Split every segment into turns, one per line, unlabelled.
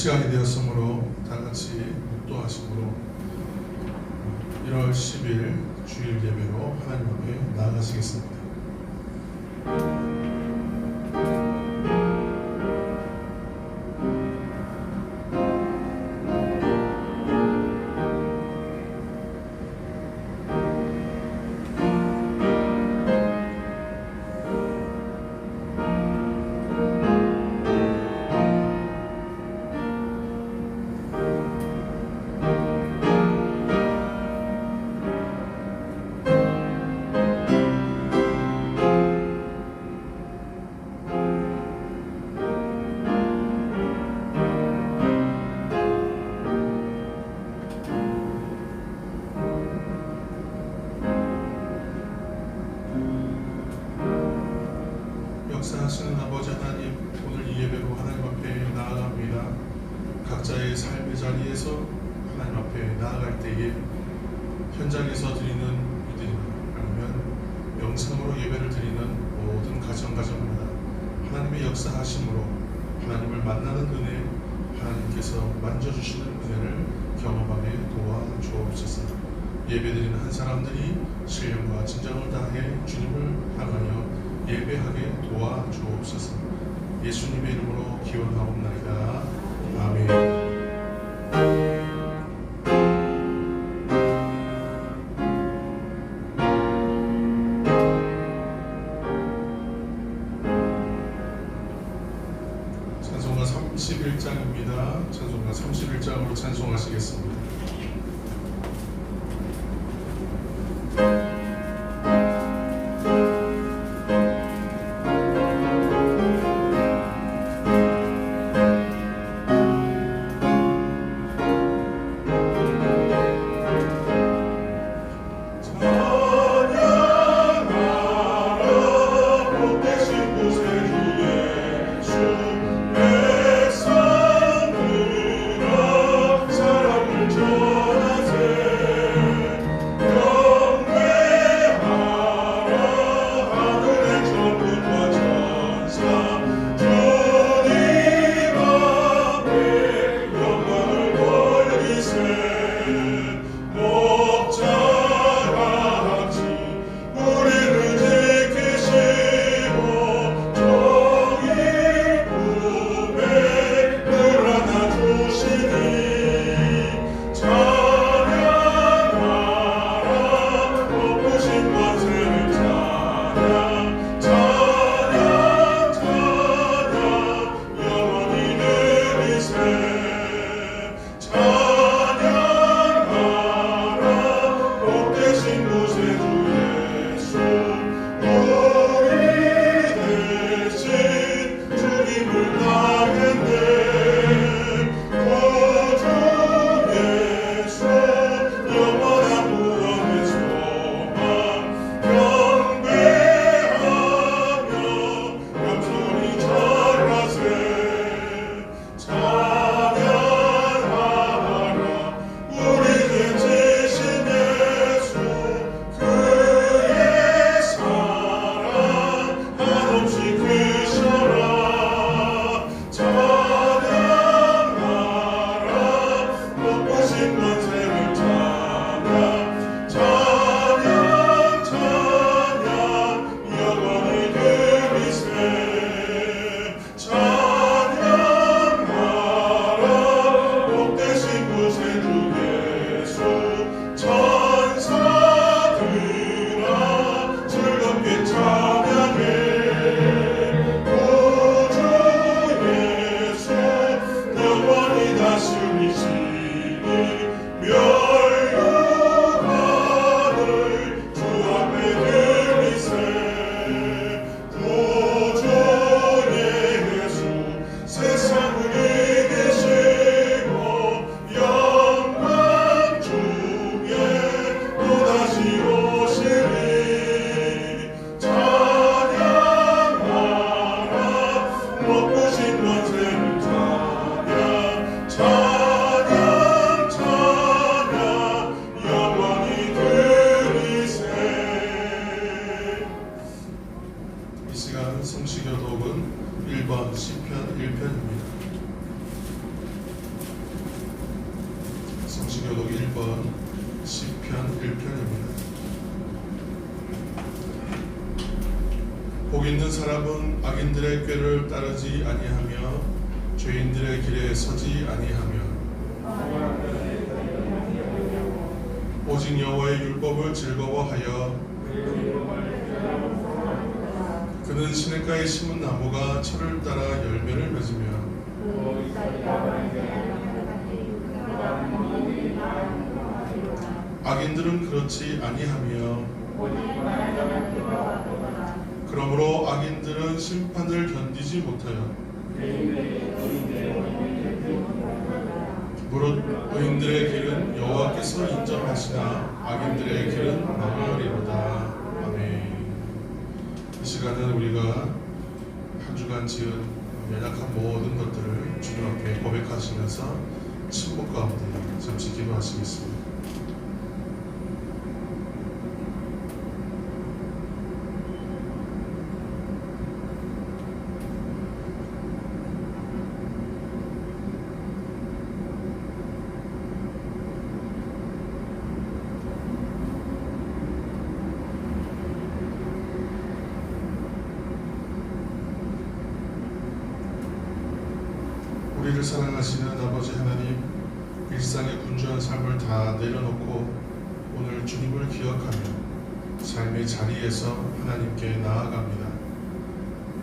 시간이 되었으므로 다같이 묵도하심으로 1월 10일 주일 예배로 하나님 앞에 나아가시겠습니다. 역사하시는 아버지 하나님, 오늘 이 예배로 하나님 앞에 나아갑니다. 각자의 삶의 자리에서 하나님 앞에 나아갈 때에 현장에서 드리는 이들이나 아니면 영상으로 예배를 드리는 모든 가정마다 하나님의 역사하심으로 하나님을 만나는 은혜, 하나님께서 만져주시는 은혜를 경험하게 도와주옵소서. 예배드리는 한 사람들이 신령과 진정을 다해 주님을 향하여 예배하게 도와주옵소서. 예수님의 이름으로 기원하옵나이다. 아멘. 찬송가 31장입니다. 찬송가 31장으로 찬송하시겠습니다. 교독 1번 시편 1편입니다. 복 있는 사람은 악인들의 꾀를 따르지 아니하며 죄인들의 길에 서지 아니하며 오직 여호와의 율법을 즐거워하여 그는 시냇가에 심은 나무가 철을 따라 열매를 맺으며 악인들은 그렇지 아니하며 그러므로 악인들은 심판을 견디지 못하여 무릇 의인들의 길은 여호와께서 인정하시나 악인들의 길은 망하리로다. 아멘. 이 시간은 우리가 한 주간 지은 연약한 모든 것들을 주님 앞에 고백하시면서 침묵 가운데 잠시 기도하시겠습니다. 우리를 사랑하시는 아버지 하나님, 일상의 분주한 삶을 다 내려놓고 오늘 주님을 기억하며 삶의 자리에서 하나님께 나아갑니다.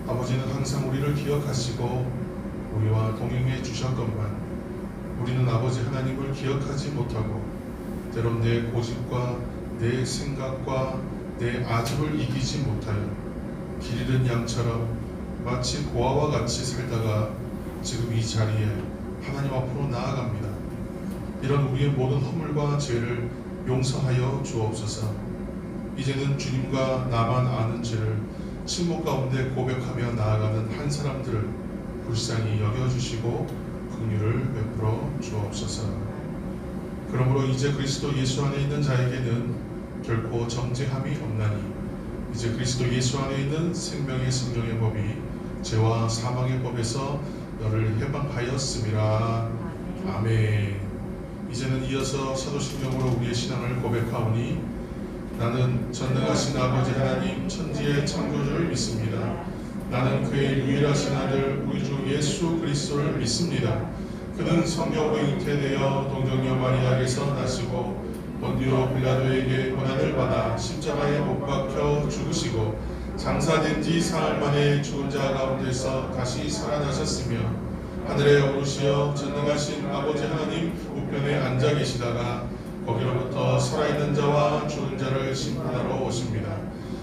아버지는 항상 우리를 기억하시고 우리와 동행해 주셨건만 우리는 아버지 하나님을 기억하지 못하고 때론 내 고집과 내 생각과 내 아집을 이기지 못하여 길 잃은 양처럼 마치 고아와 같이 살다가 지금 이 자리에 하나님 앞으로 나아갑니다. 이런 우리의 모든 허물과 죄를 용서하여 주옵소서. 이제는 주님과 나만 아는 죄를 침묵 가운데 고백하며 나아가는 한 사람들을 불쌍히 여겨주시고 긍휼을 베풀어 주옵소서. 그러므로 이제 그리스도 예수 안에 있는 자에게는 결코 정죄함이 없나니 이제 그리스도 예수 안에 있는 생명의 성령의 법이 죄와 사망의 법에서 너를 해방하였음이라. 아멘. 이제는 이어서 사도신경으로 우리의 신앙을 고백하오니 나는 전능하신 아버지 하나님 천지의 창조주를 믿습니다. 나는 그의 유일하신 아들 우리 주 예수 그리스도를 믿습니다. 그는 성령으로 잉태되어 동정녀 마리아에게서 나시고 본디오 빌라도에게 고난을 받아 십자가에 못 박혀 죽으시고 장사된 지 사흘 만에 죽은 자 가운데서 다시 살아나셨으며 하늘에 오르시어 전능하신 아버지 하나님 우편에 앉아 계시다가 거기로부터 살아있는 자와 죽은 자를 심판하러 오십니다.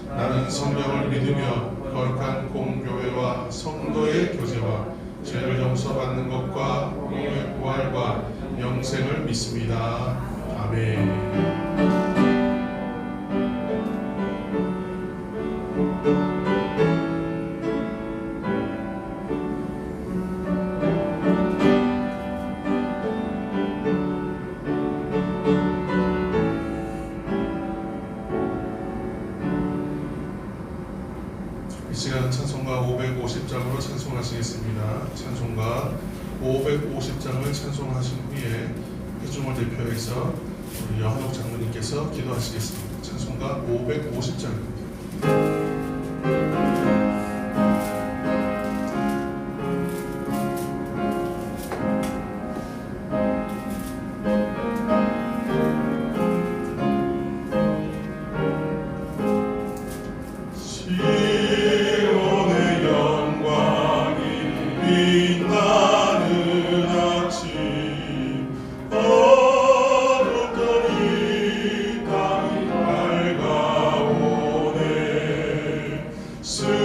나는 성령을 믿으며 거룩한 공교회와 성도의 교제와 죄를 용서받는 것과 공의 부활과 영생을 믿습니다. 아멘. 이 시간은 찬송가 550장으로 찬송하시겠습니다. 찬송가 550장을 찬송하신 후에 회중을 대표해서 우리 여한옥 장로님께서 기도하시겠습니다. 찬송가 550장입니다.
스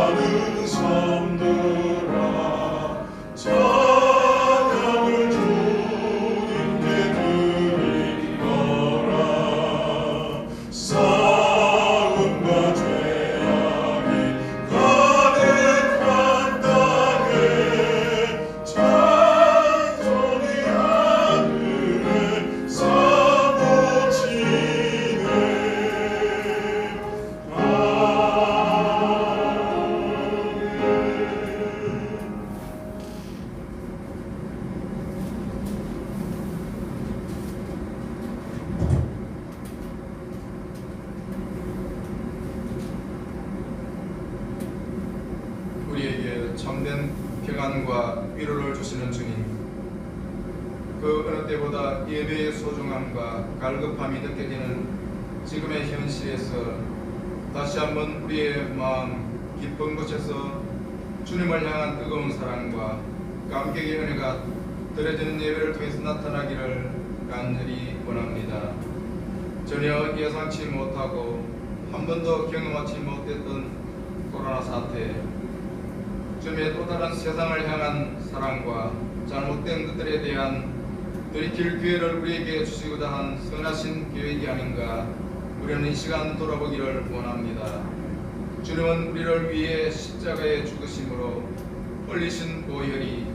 많은 섬들아 찬양을 주님께 드리거라. 싸움과 죄악이 가득한 땅에 찬송이 하늘에 사무치네.
우리에게 참된 평안과 위로를 주시는 주님, 그 어느 때보다 예배의 소중함과 갈급함이 느껴지는 지금의 현실에서 다시 한번 우리의 마음 깊은 곳에서 주님을 향한 뜨거운 사랑과 감격의 은혜가 드려지는 예배를 통해서 나타나기를 간절히 원합니다. 전혀 예상치 못하고 한 번도 경험하지 못했던 코로나 사태, 주님의 또 다른 세상을 향한 사랑과 잘못된 것들에 대한 돌이킬 기회를 우리에게 주시고자 한 선하신 계획이 아닌가, 우리는 이 시간 돌아보기를 원합니다. 주님은 우리를 위해 십자가에 죽으심으로 흘리신 보혈이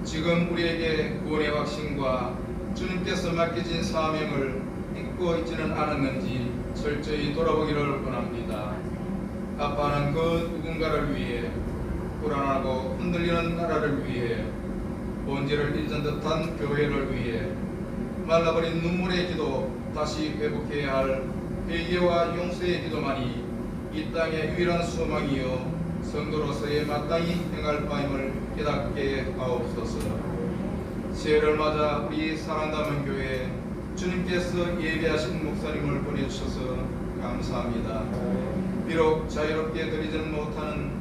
지금 우리에게 구원의 확신과 주님께서 맡기신 사명을 잊고 있지는 않았는지 철저히 돌아보기를 원합니다. 아빠는 그 누군가를 위해, 불안하고 흔들리는 나라를 위해, 본질을 잊은 듯한 교회를 위해, 말라버린 눈물의 기도 다시 회복해야 할 회개와 용서의 기도만이 이 땅의 유일한 소망이요 성도로서의 마땅히 행할 바임을 깨닫게 하옵소서. 새해를 맞아 우리 사랑담은 교회에 주님께서 예배하신 목사님을 보내주셔서 감사합니다. 비록 자유롭게 드리지는 못하는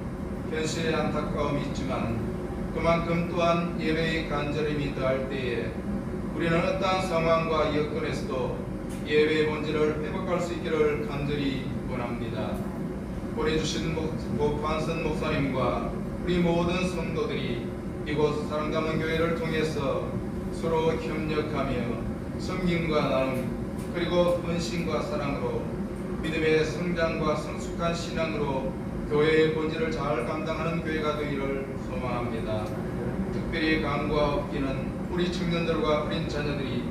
현실의 안타까움이 있지만 그만큼 또한 예배의 간절함이 더할 때에 우리는 어떠한 상황과 여건에서도 예배의 본질을 회복할 수 있기를 간절히 원합니다. 보내주신 판선 목사님과 우리 모든 성도들이 이곳 사랑담은 교회를 통해서 서로 협력하며 섬김과 나눔, 그리고 헌신과 사랑으로 믿음의 성장과 성숙한 신앙으로 교회의 본질을 잘 감당하는 교회가 되기를 소망합니다. 특별히 간구와 없기는 우리 청년들과 어린 자녀들이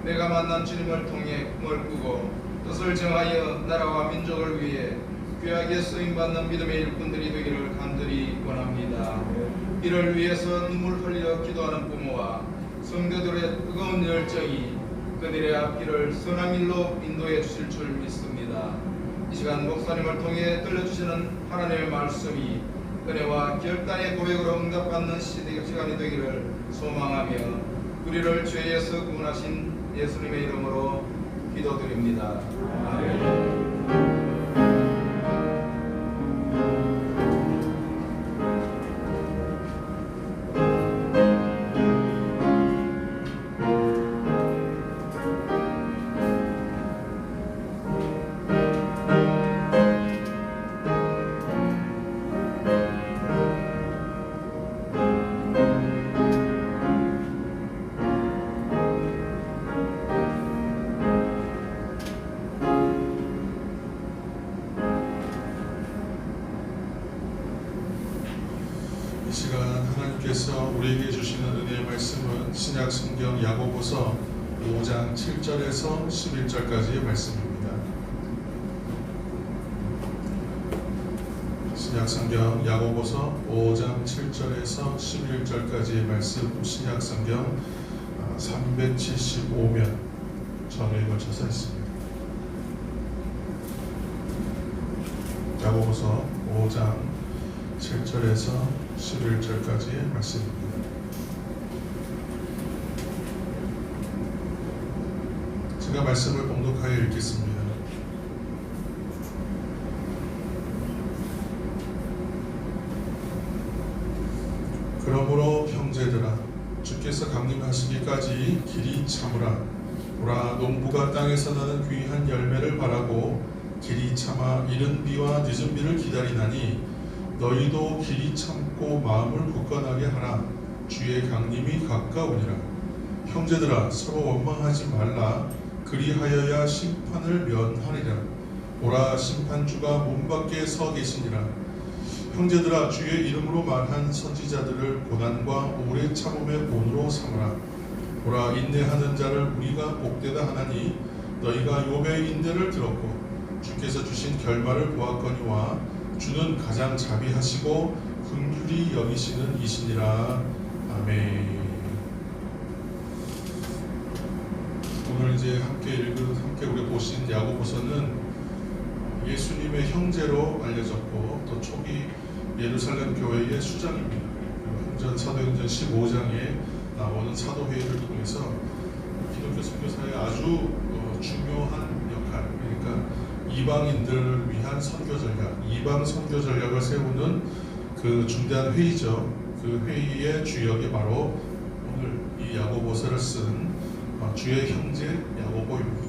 내가 만난 주님을 통해 꿈을 꾸고 뜻을 정하여 나라와 민족을 위해 귀하게 쓰임받는 믿음의 일꾼들이 되기를 간절히 원합니다. 이를 위해서 눈물 흘려 기도하는 부모와 성도들의 뜨거운 열정이 그들의 앞길을 선한 길로 인도해 주실 줄 믿습니다. 이 시간 목사님을 통해 들려주시는 하나님의 말씀이 은혜와 결단의 고백으로 응답받는 시간이 되기를 소망하며 우리를 죄에서 구원하신 예수님의 이름으로 기도드립니다. 아멘.
이 시간 하나님께서 우리에게 주시는 은혜의 말씀은 신약 성경 야고보서 5장 7절에서 11절까지의 말씀입니다. 신약 성경 야고보서 5장 7절에서 11절까지의 말씀, 신약 성경 375면 전후에 걸쳐서 있습니다. 야고보서 5장 7절에서 11절까지의 말씀입니다. 제가 말씀을 봉독하여 읽겠습니다. 그러므로 형제들아, 주께서 강림하시기까지 길이 참으라. 보라, 농부가 땅에서 나는 귀한 열매를 바라고 길이 참아 이른 비와 늦은 비를 기다리나니 너희도 길이 참고 마음을 굳건하게 하라. 주의 강림이 가까우니라. 형제들아 서로 원망하지 말라. 그리하여야 심판을 면하리라. 보라 심판주가 문 밖에 서 계시니라. 형제들아 주의 이름으로 말한 선지자들을 고난과 오래 참음의 본으로 삼으라. 보라 인내하는 자를 우리가 복되다 하나니 너희가 욥의 인내를 들었고 주께서 주신 결말을 보았거니와 주는 가장 자비하시고 긍휼히 여기시는 이시니라. 아멘. 오늘 이제 함께 우리 보신 야고보서는 예수님의 형제로 알려졌고 또 초기 예루살렘 교회의 수장입니다. 사도행전 15장에 나오는 사도회의를 통해서 기독교 선교사의 아주 중요한 역할, 그러니까 이방인들을 위한 선교 전략, 이방 선교 전략을 세우는 그 중대한 회의죠. 그 회의의 주역이 바로 오늘 이 야고보서를 쓴 주의 형제 야고보입니다.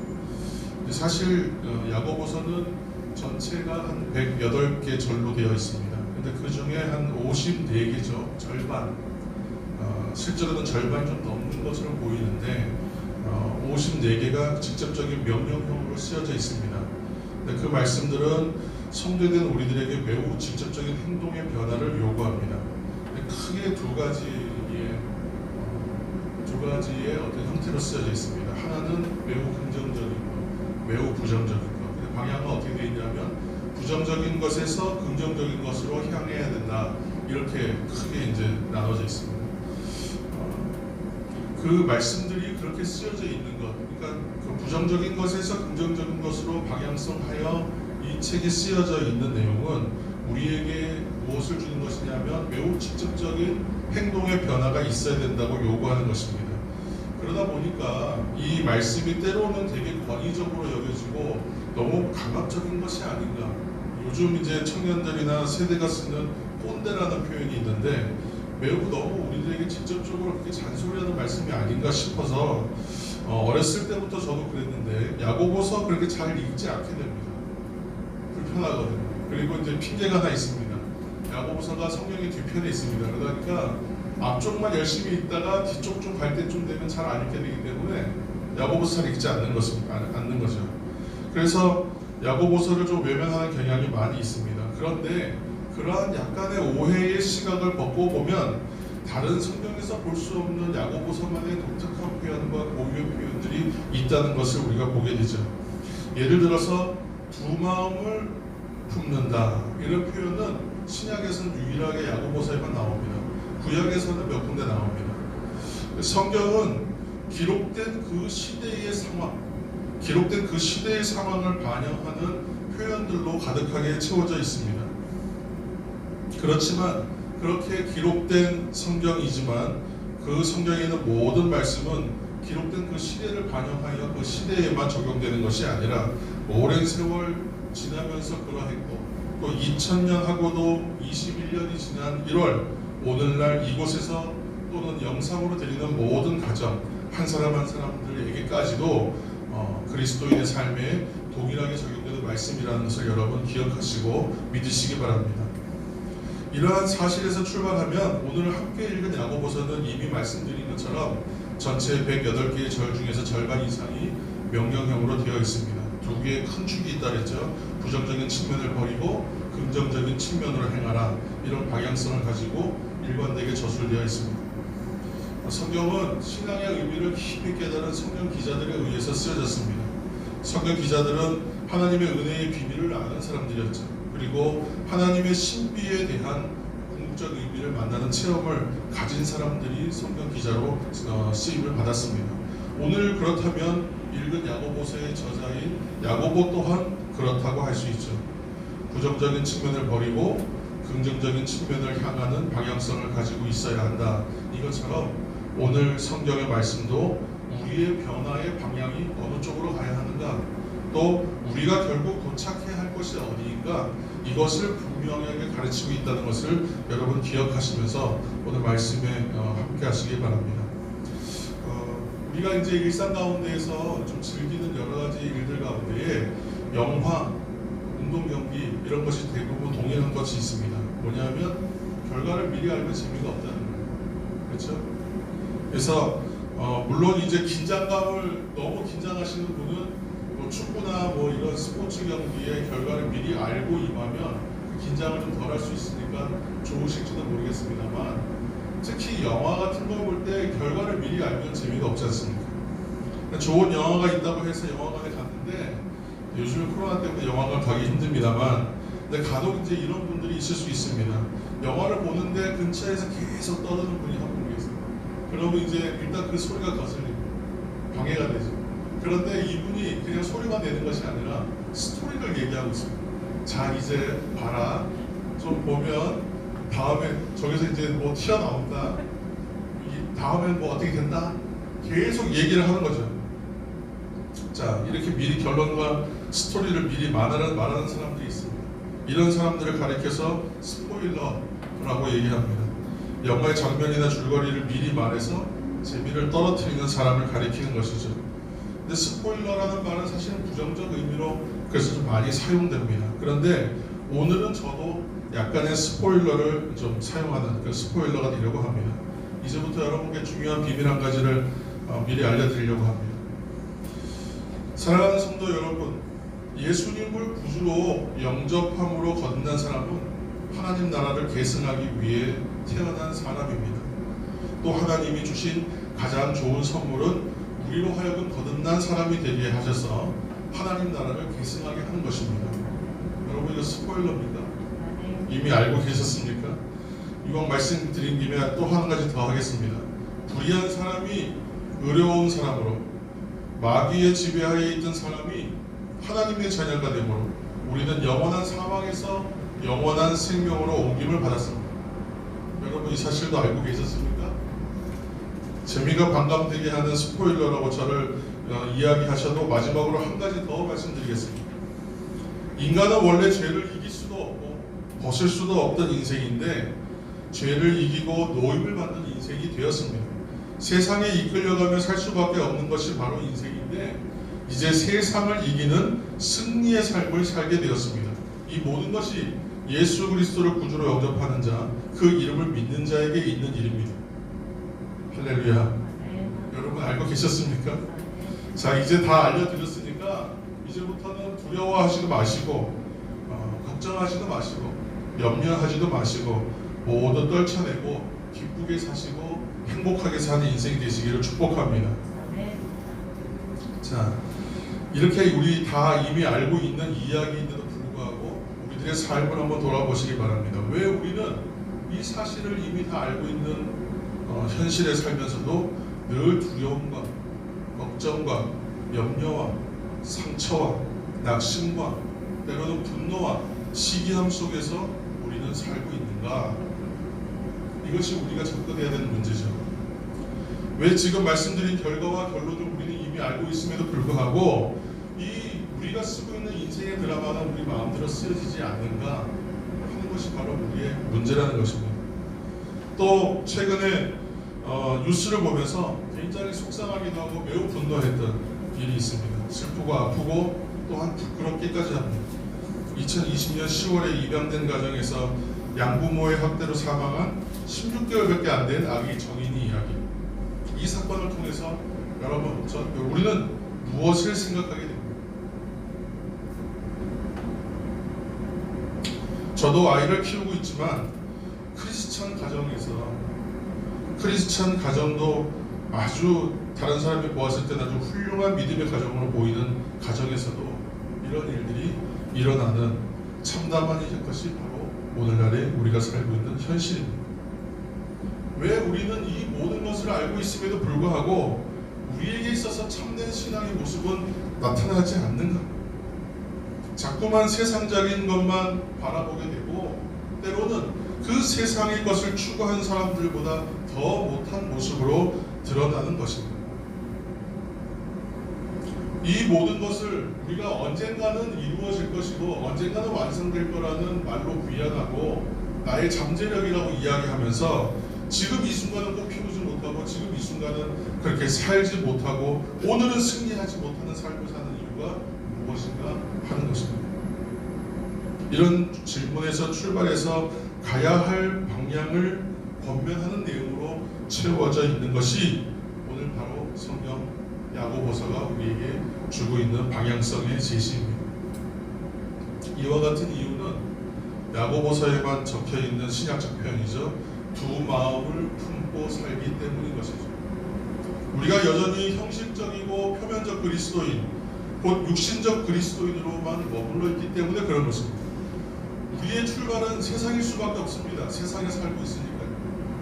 사실 야고보서는 전체가 한 108개 절로 되어 있습니다. 근데 그 중에 한 54개죠. 절반. 실제로는 절반이 좀 넘는 것으로 보이는데 54개가 직접적인 명령형으로 쓰여져 있습니다. 근데 그 말씀들은 성도된 우리들에게 매우 직접적인 행동의 변화를 요구합니다. 크게 두 가지의 어떤 형태로 쓰여져 있습니다. 하나는 매우 긍정적인 것, 매우 부정적인 것. 근데 방향은 어떻게 되어 있냐면 부정적인 것에서 긍정적인 것으로 향해야 된다. 이렇게 크게 이제 나눠져 있습니다. 그 말씀들이 그렇게 쓰여져 있는 것, 그러니까 그 부정적인 것에서 긍정적인 것으로 방향성하여 이 책이 쓰여져 있는 내용은 우리에게 무엇을 주는 것이냐면 매우 직접적인 행동의 변화가 있어야 된다고 요구하는 것입니다. 그러다 보니까 이 말씀이 때로는 되게 권위적으로 여겨지고 너무 강압적인 것이 아닌가. 요즘 이제 청년들이나 세대가 쓰는 꼰대라는 표현이 있는데 매우 너무 우리들에게 직접적으로 그렇게 잔소리하는 말씀이 아닌가 싶어서 어렸을 때부터 저도 그랬는데 야고보서 그렇게 잘 읽지 않게 됩니다. 불편하거든요. 그리고 이제 핑계가 하나 있습니다. 야고보서가 성경의 뒤편에 있습니다. 그러니까 앞쪽만 열심히 읽다가 뒤쪽 좀 갈 때쯤 되면 잘 안 읽게 되기 때문에 야고보서 잘 읽지 않는 거죠. 그래서 야고보서를 좀 외면하는 경향이 많이 있습니다. 그런데 그러한 약간의 오해의 시각을 벗고 보면 다른 성경에서 볼 수 없는 야고보서만의 독특한 표현과 고유의 표현들이 있다는 것을 우리가 보게 되죠. 예를 들어서 두 마음을 품는다 이런 표현은 신약에서는 유일하게 야고보서에만 나옵니다. 구약에서는 몇 군데 나옵니다. 성경은 기록된 그 시대의 상황을 반영하는 표현들로 가득하게 채워져 있습니다. 그렇지만 그렇게 기록된 성경이지만 그 성경에 있는 모든 말씀은 기록된 그 시대를 반영하여 그 시대에만 적용되는 것이 아니라 오랜 세월 지나면서 그러했고 또 2000년 하고도 21년이 지난 1월 오늘날 이곳에서 또는 영상으로 드리는 모든 가정 한 사람 한 사람들에게까지도 그리스도인의 삶에 동일하게 적용되는 말씀이라는 것을 여러분 기억하시고 믿으시기 바랍니다. 이러한 사실에서 출발하면 오늘 함께 읽은 야고보서는 이미 말씀드린 것처럼 전체 108개의 절 중에서 절반 이상이 명령형으로 되어 있습니다. 두 개의 큰 축이 있다 그랬죠. 부정적인 측면을 버리고 긍정적인 측면으로 행하라. 이런 방향성을 가지고 일관되게 저술되어 있습니다. 성경은 신앙의 의미를 깊이 깨달은 성경 기자들에 의해서 쓰여졌습니다. 성경 기자들은 하나님의 은혜의 비밀을 아는 사람들이었죠. 그리고 하나님의 신비에 대한 궁극적 의미를 만나는 체험을 가진 사람들이 성경 기자로 쓰임을 받았습니다. 오늘 그렇다면 읽은 야고보서의 저자인 야고보 또한 그렇다고 할 수 있죠. 부정적인 측면을 버리고 긍정적인 측면을 향하는 방향성을 가지고 있어야 한다. 이것처럼 오늘 성경의 말씀도 우리의 변화의 방향이 어느 쪽으로 가야 하는가, 또 우리가 결국 도착해야 할 것이 어디인가, 이것을 분명하게 가르치고 있다는 것을 여러분 기억하시면서 오늘 말씀에 함께 하시기 바랍니다. 우리가 이제 일상 가운데에서 좀 즐기는 여러 가지 일들 가운데에 영화, 운동 경기 이런 것이 대부분 동일한 것이 있습니다. 뭐냐면 결과를 미리 알면 재미가 없다는 거예요. 그렇죠? 그래서 물론 이제 긴장감을 너무 긴장하시는 분은 뭐 축구나 뭐 이런 스포츠 경기의 결과를 미리 알고 임하면 그 긴장을 좀 덜 할 수 있으니까 좋으실지도 모르겠습니다만, 특히 영화 같은 거 볼 때 결과를 미리 알면 재미가 없지 않습니까? 좋은 영화가 있다고 해서 영화관에 갔는데, 요즘 코로나 때문에 영화관 가기 힘듭니다만, 근데 간혹 이제 이런 분들이 있을 수 있습니다. 영화를 보는데 근처에서 계속 떠드는 분이 한 분 계세요. 그러면 이제 일단 그 소리가 거슬리고 방해가 되죠. 그런데 이분이 그냥 소리만 내는 것이 아니라 스토리를 얘기하고 있습니다. 자, 이제 봐라. 좀 보면 다음에 저기서 이제 뭐 튀어나온다. 다음엔 뭐 어떻게 된다. 계속 얘기를 하는 거죠. 자, 이렇게 미리 결론과 스토리를 미리 말하는 사람들이 있습니다. 이런 사람들을 가리켜서 스포일러라고 얘기합니다. 영화의 장면이나 줄거리를 미리 말해서 재미를 떨어뜨리는 사람을 가리키는 것이죠. 근데 스포일러라는 말은 사실은 부정적 의미로 그래서 좀 많이 사용됩니다. 그런데 오늘은 저도 약간의 스포일러를 좀 사용하는 그 스포일러가 되려고 합니다. 이제부터 여러분께 중요한 비밀 한 가지를 미리 알려드리려고 합니다. 사랑하는 성도 여러분, 예수님을 구주로 영접함으로 거듭난 사람은 하나님 나라를 계승하기 위해 태어난 사람입니다. 또 하나님이 주신 가장 좋은 선물은 우리로 하여금 거듭난 사람이 되게 하셔서 하나님 나라를 계승하게 하는 것입니다. 여러분, 이거 스포일러입니까? 이미 알고 계셨습니까? 이번 말씀드린 김에 또 한 가지 더 하겠습니다. 불의한 사람이 의로운 사람으로, 마귀의 지배하에 있던 사람이 하나님의 자녀가 되므로 우리는 영원한 사망에서 영원한 생명으로 옮김을 받았습니다. 여러분, 이 사실도 알고 계셨습니까? 재미가 반감되게 하는 스포일러라고 저를 이야기하셔도 마지막으로 한 가지 더 말씀드리겠습니다. 인간은 원래 죄를 이길 수도 없고 벗을 수도 없던 인생인데 죄를 이기고 노임을 받는 인생이 되었습니다. 세상에 이끌려가며 살 수밖에 없는 것이 바로 인생인데 이제 세상을 이기는 승리의 삶을 살게 되었습니다. 이 모든 것이 예수 그리스도를 구주로 영접하는 자, 그 이름을 믿는 자에게 있는 일입니다. 할렐루야. 여러분 알고 계셨습니까? 자, 이제 다 알려드렸으니까 이제부터는 두려워하지도 마시고 걱정하지도 마시고 염려하지도 마시고 모두 떨쳐내고 기쁘게 사시고 행복하게 사는 인생이 되시기를 축복합니다. 자, 이렇게 우리 다 이미 알고 있는 이야기인데도 불구하고 우리들의 삶을 한번 돌아보시기 바랍니다. 왜 우리는 이 사실을 이미 다 알고 있는 현실에 살면서도 늘 두려움과 걱정과 염려와 상처와 낙심과 때로는 분노와 시기함 속에서 우리는 살고 있는가? 이것이 우리가 접근해야 되는 문제죠. 왜 지금 말씀드린 결과와 결론을 우리는 이미 알고 있음에도 불구하고 이 우리가 쓰고 있는 인생의 드라마는 우리 마음대로 쓰여지지 않는가 하는 것이 바로 우리의 문제라는 것입니다. 또 최근에 뉴스를 보면서 굉장히 속상하기도 하고 매우 분노했던 일이 있습니다. 슬프고 아프고 또한 부끄럽기까지 합니다. 2020년 10월에 입양된 가정에서 양부모의 학대로 사망한 16개월밖에 안 된 아기 정인이 이야기. 이 사건을 통해서 여러분, 우리는 무엇을 생각하게 됩니까? 저도 아이를 키우고 있지만 크리스찬 가정도 아주 다른 사람이 보았을 때는 아주 훌륭한 믿음의 가정으로 보이는 가정에서도 이런 일들이 일어나는 참담한 것이 바로 오늘날에 우리가 살고 있는 현실입니다. 왜 우리는 이 모든 것을 알고 있음에도 불구하고 우리에게 있어서 참된 신앙의 모습은 나타나지 않는가? 자꾸만 세상적인 것만 바라보게 되고 때로는 그 세상의 것을 추구한 사람들보다 더 못한 모습으로 드러나는 것입니다. 이 모든 것을 우리가 언젠가는 이루어질 것이고 언젠가는 완성될 거라는 말로 구현하고 나의 잠재력이라고 이야기하면서 지금 이 순간은 꼭 피우지 못하고 지금 이 순간은 그렇게 살지 못하고 오늘은 승리하지 못하는 삶을 사는 이유가 무엇인가 하는 것입니다. 이런 질문에서 출발해서 가야 할 방향을 권면하는 내용으로 채워져 있는 것이 오늘 바로 성경 야고보서가 우리에게 주고 있는 방향성의 제시입니다. 이와 같은 이유는 야고보서에만 적혀 있는 신약적 표현이죠. 두 마음을 품고 살기 때문인 것이죠. 우리가 여전히 형식적이고 표면적 그리스도인, 곧 육신적 그리스도인으로만 머물러 있기 때문에 그런 것입니다. 우리의 출발은 세상일 수밖에 없습니다. 세상에 살고 있으니까요.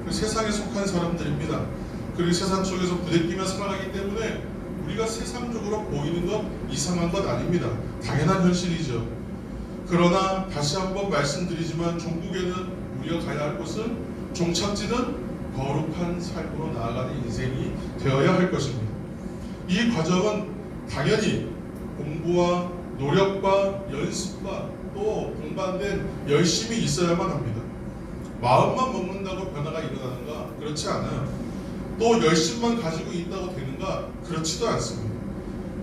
그 세상에 속한 사람들입니다. 그리고 세상 속에서 부대끼며 살아가기 때문에 우리가 세상적으로 보이는 것 이상한 것 아닙니다. 당연한 현실이죠. 그러나 다시 한번 말씀드리지만 종국에는 우리가 가야 할 곳은 종착지는 거룩한 삶으로 나아가는 인생이 되어야 할 것입니다. 이 과정은 당연히 공부와 노력과 연습과 또 공부된 열심이 있어야만 합니다. 마음만 먹는다고 변화가 일어나는가? 그렇지 않아요. 또 열심만 가지고 있다고 되는가? 그렇지도 않습니다.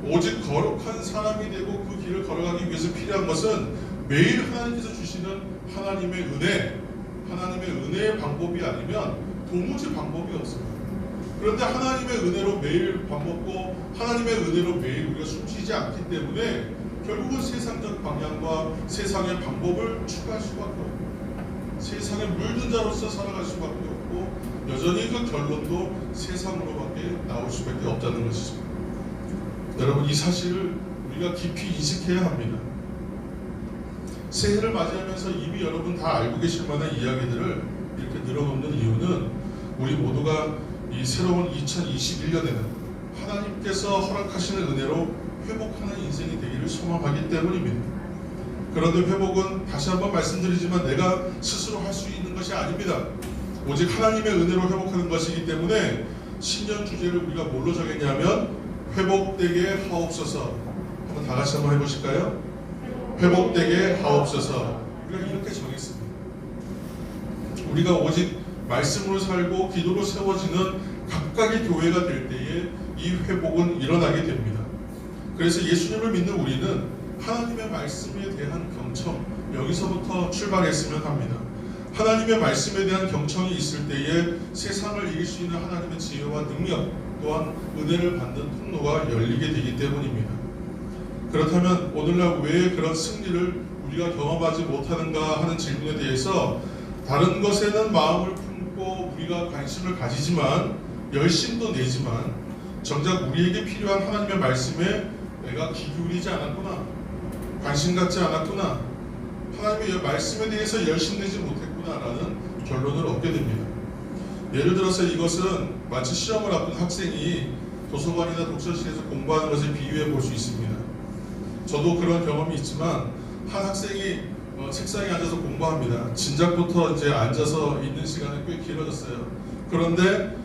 오직 거룩한 사람이 되고 그 길을 걸어가기 위해서 필요한 것은 매일 하나님께서 주시는 하나님의 은혜의 방법이 아니면 도무지 방법이 없습니다. 그런데 하나님의 은혜로 매일 밥 먹고 하나님의 은혜로 매일 우리가 숨쉬지 않기 때문에 결국은 세상적 방향과 세상의 방법을 추구할 수밖에 없고 세상에 물든 자로서 살아갈 수밖에 없고 여전히 그 결론도 세상으로밖에 나올 수밖에 없다는 것이죠. 여러분, 이 사실을 우리가 깊이 인식해야 합니다. 새해를 맞이하면서 이미 여러분 다 알고 계실 만한 이야기들을 이렇게 늘어놓는 이유는 우리 모두가 이 새로운 2021년에는 하나님께서 허락하시는 은혜로 회복하는 인생이 되기를 소망하기 때문입니다. 그런데 회복은 다시 한번 말씀드리지만 내가 스스로 할 수 있는 것이 아닙니다. 오직 하나님의 은혜로 회복하는 것이기 때문에 신년 주제를 우리가 뭘로 정했냐면 회복되게 하옵소서. 한번 다 같이 한번 해보실까요? 회복되게 하옵소서. 우리가 이렇게 정했습니다. 우리가 오직 말씀으로 살고 기도로 세워지는 각각의 교회가 될 때에 이 회복은 일어나게 됩니다. 그래서 예수님을 믿는 우리는 하나님의 말씀에 대한 경청, 여기서부터 출발했으면 합니다. 하나님의 말씀에 대한 경청이 있을 때에 세상을 이길 수 있는 하나님의 지혜와 능력 또한 은혜를 받는 통로가 열리게 되기 때문입니다. 그렇다면 오늘날 왜 그런 승리를 우리가 경험하지 못하는가 하는 질문에 대해서 다른 것에는 마음을 품고 우리가 관심을 가지지만 열심도 내지만 정작 우리에게 필요한 하나님의 말씀에 내가 귀 기울이지 않았구나, 관심 갖지 않았구나, 하나님의 말씀에 대해서 열심 내지 못했구나라는 결론을 얻게 됩니다. 예를 들어서 이것은 마치 시험을 앞둔 학생이 도서관이나 독서실에서 공부하는 것을 비유해 볼 수 있습니다. 저도 그런 경험이 있지만 한 학생이 책상에 앉아서 공부합니다. 진작부터 이제 앉아서 있는 시간이 꽤 길어졌어요. 그런데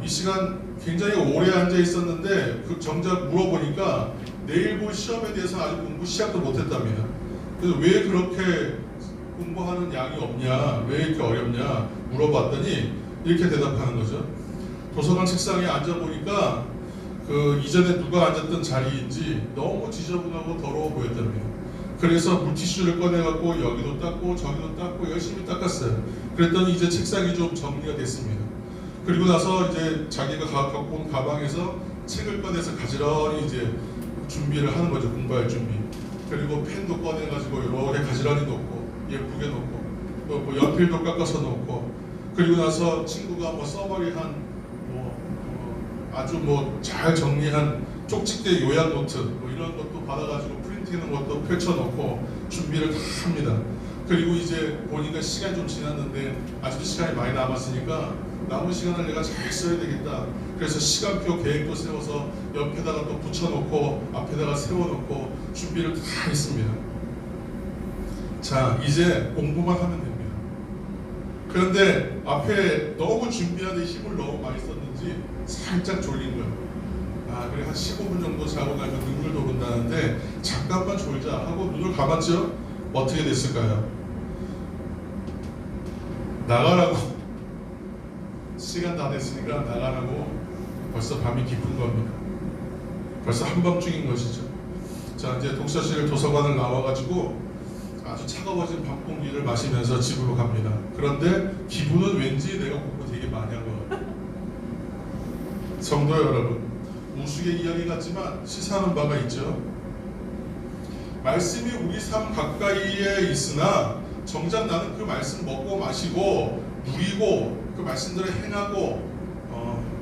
이 시간 굉장히 오래 앉아 있었는데 정작 물어보니까 내일 볼 시험에 대해서 아직 공부 시작도 못했답니다. 그래서 왜 그렇게 공부하는 양이 없냐, 왜 이렇게 어렵냐 물어봤더니 이렇게 대답하는 거죠. 도서관 책상에 앉아 보니까 그 이전에 누가 앉았던 자리인지 너무 지저분하고 더러워 보였답니다. 그래서 물티슈를 꺼내갖고 여기도 닦고 저기도 닦고 열심히 닦았어요. 그랬더니 이제 책상이 좀 정리가 됐습니다. 그리고 나서 이제 자기가 갖고 온 가방에서 책을 꺼내서 가지런히 이제 준비를 하는 거죠. 공부할 준비. 그리고 펜도 꺼내가지고 이렇게 가지런히 놓고 예쁘게 놓고 또 뭐 연필도 깎아서 놓고 그리고 나서 친구가 뭐 써머리한 아주 잘 정리한 쪽집게 요약 노트 이런 것도 받아가지고 프린트하는 것도 펼쳐놓고 준비를 다 합니다. 그리고 이제 보니까 시간이 좀 지났는데 아직도 시간이 많이 남았으니까 남은 시간을 내가 잘 써야 되겠다. 그래서 시간표 계획도 세워서 옆에다가 또 붙여놓고 앞에다가 세워놓고 준비를 다 했습니다. 자, 이제 공부만 하면 됩니다. 그런데 앞에 너무 준비하는데 힘을 너무 많이 썼는지 살짝 졸린 거예요. 그래 한 15분 정도 자고 가면 눈물도 온다는데 잠깐만 졸자 하고 눈을 감았죠? 어떻게 됐을까요? 나가라고 시간 다 됐으니까 나가라고 벌써 밤이 깊은 겁니다. 벌써 한밤중인 것이죠. 자, 이제 독서실 도서관을 나와가지고 아주 차가워진 밥 공기를 마시면서 집으로 갑니다. 그런데 기분은 왠지 내가 공부 되게 많이 한 것 같아요. 성도 여러분, 우스개 이야기 같지만 시사하는 바가 있죠. 말씀이 우리 삶 가까이에 있으나 정작 나는 그 말씀 먹고 마시고 누리고 그 말씀대로 행하고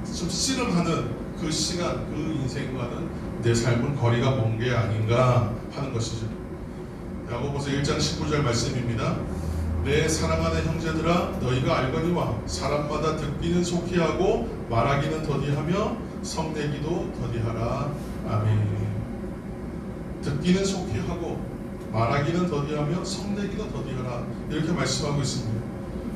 좀 씨름하는 그 시간, 그 인생과는 내 삶은 거리가 먼 게 아닌가 하는 것이죠. 야고보서 1장 19절 말씀입니다. 내 사랑하는 형제들아, 너희가 알거니와 사람마다 듣기는 속히 하고 말하기는 더디하며 성내기도 더디하라. 아멘. 듣기는 속히 하고 말하기는 더디하며 성내기도 더디하라, 이렇게 말씀하고 있습니다.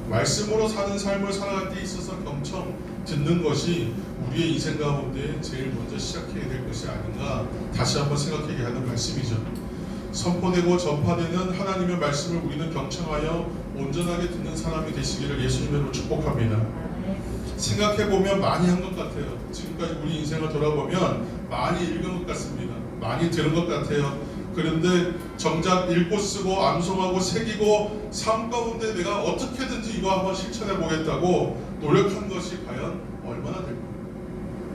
말씀으로 사는 삶을 살아갈 때 있어서 경청 듣는 것이 우리의 인생 가운데 제일 먼저 시작해야 될 것이 아닌가 다시 한번 생각하게 하는 말씀이죠. 선포되고 전파되는 하나님의 말씀을 우리는 경청하여 온전하게 듣는 사람이 되시기를 예수님으로 축복합니다. 생각해보면 많이 한 것 같아요. 지금까지 우리 인생을 돌아보면 많이 읽은 것 같습니다. 많이 들은 것 같아요. 그런데 정작 읽고 쓰고 암송하고 새기고 삶 가운데 내가 어떻게든지 이거 한번 실천해 보겠다고 노력한 것이 과연 얼마나 될까?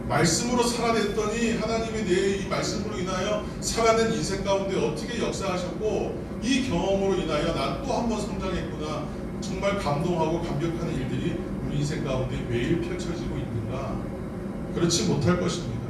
말씀으로 살아냈더니 하나님이 내 이 말씀으로 인하여 살아낸 인생 가운데 어떻게 역사하셨고 이 경험으로 인하여 난 또 한 번 성장했구나. 정말 감동하고 감격하는 일들이 우리 인생 가운데 매일 펼쳐지고 있는가? 그렇지 못할 것입니다.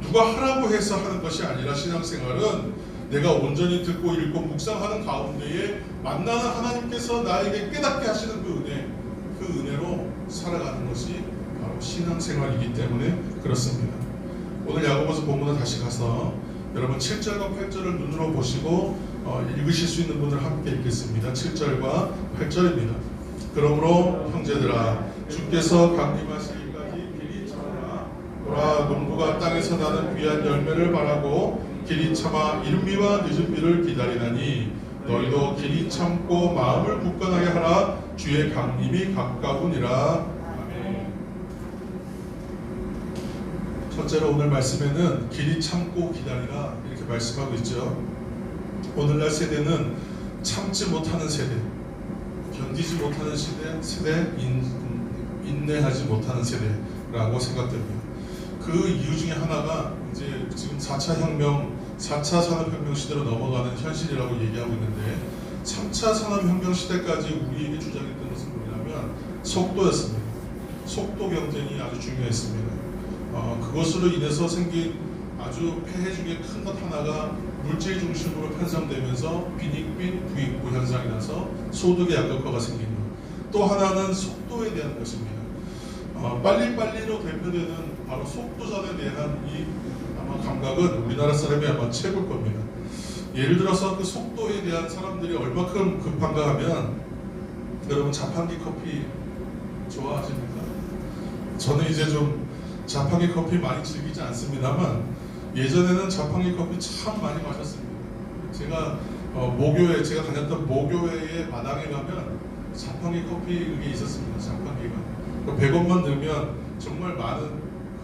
누가 하라고 해서 하는 것이 아니라 신앙생활은 내가 온전히 듣고 읽고 묵상하는 가운데에 만나는 하나님께서 나에게 깨닫게 하시는 그 은혜로 살아가는 것이 바로 신앙생활이기 때문에 그렇습니다. 오늘 야고보서 본문을 다시 가서 여러분 7절과 8절을 눈으로 보시고 읽으실 수 있는 분들 함께 읽겠습니다. 7절과 8절입니다. 그러므로 형제들아, 주께서 강림하시기까지 길이 참으라. 보라, 농부가 땅에서 나는 귀한 열매를 바라고 길이 참아 이른 비와 늦은 비를 기다리나니 너희도 길이 참고 마음을 굳건하게 하라. 주의 강림이 가까우니라. 아멘. 첫째로 오늘 말씀에는 길이 참고 기다리라, 이렇게 말씀하고 있죠. 오늘날 세대는 참지 못하는 세대, 견디지 못하는 세대, 인내하지 못하는 세대라고 생각됩니다. 그 이유 중에 하나가 이제 지금 4차 산업혁명 시대로 넘어가는 현실이라고 얘기하고 있는데, 3차 산업혁명 시대까지 우리에게 주장했던 것은 뭐냐면 속도였습니다. 속도 경쟁이 아주 중요했습니다. 그것으로 인해서 생긴 아주 폐해 중에 큰 것 하나가 물질 중심으로 편성되면서 빈익빈 부익부 현상이 나서 소득의 양극화가 생긴 것. 또 하나는 속도에 대한 것입니다. 빨리빨리로 대표되는 바로 속도전에 대한 이 아마 감각은 우리나라 사람이 아마 최고일 겁니다. 예를 들어서 그 속도에 대한 사람들이 얼마큼 급한가 하면, 여러분 자판기 커피 좋아하십니까? 저는 이제 좀 자판기 커피 많이 즐기지 않습니다만 예전에는 자판기 커피 참 많이 마셨습니다. 제가 제가 다녔던 모교회의 마당에 가면 자판기 커피 그게 있었습니다. 자판기가 100원만 넣으면 정말 많은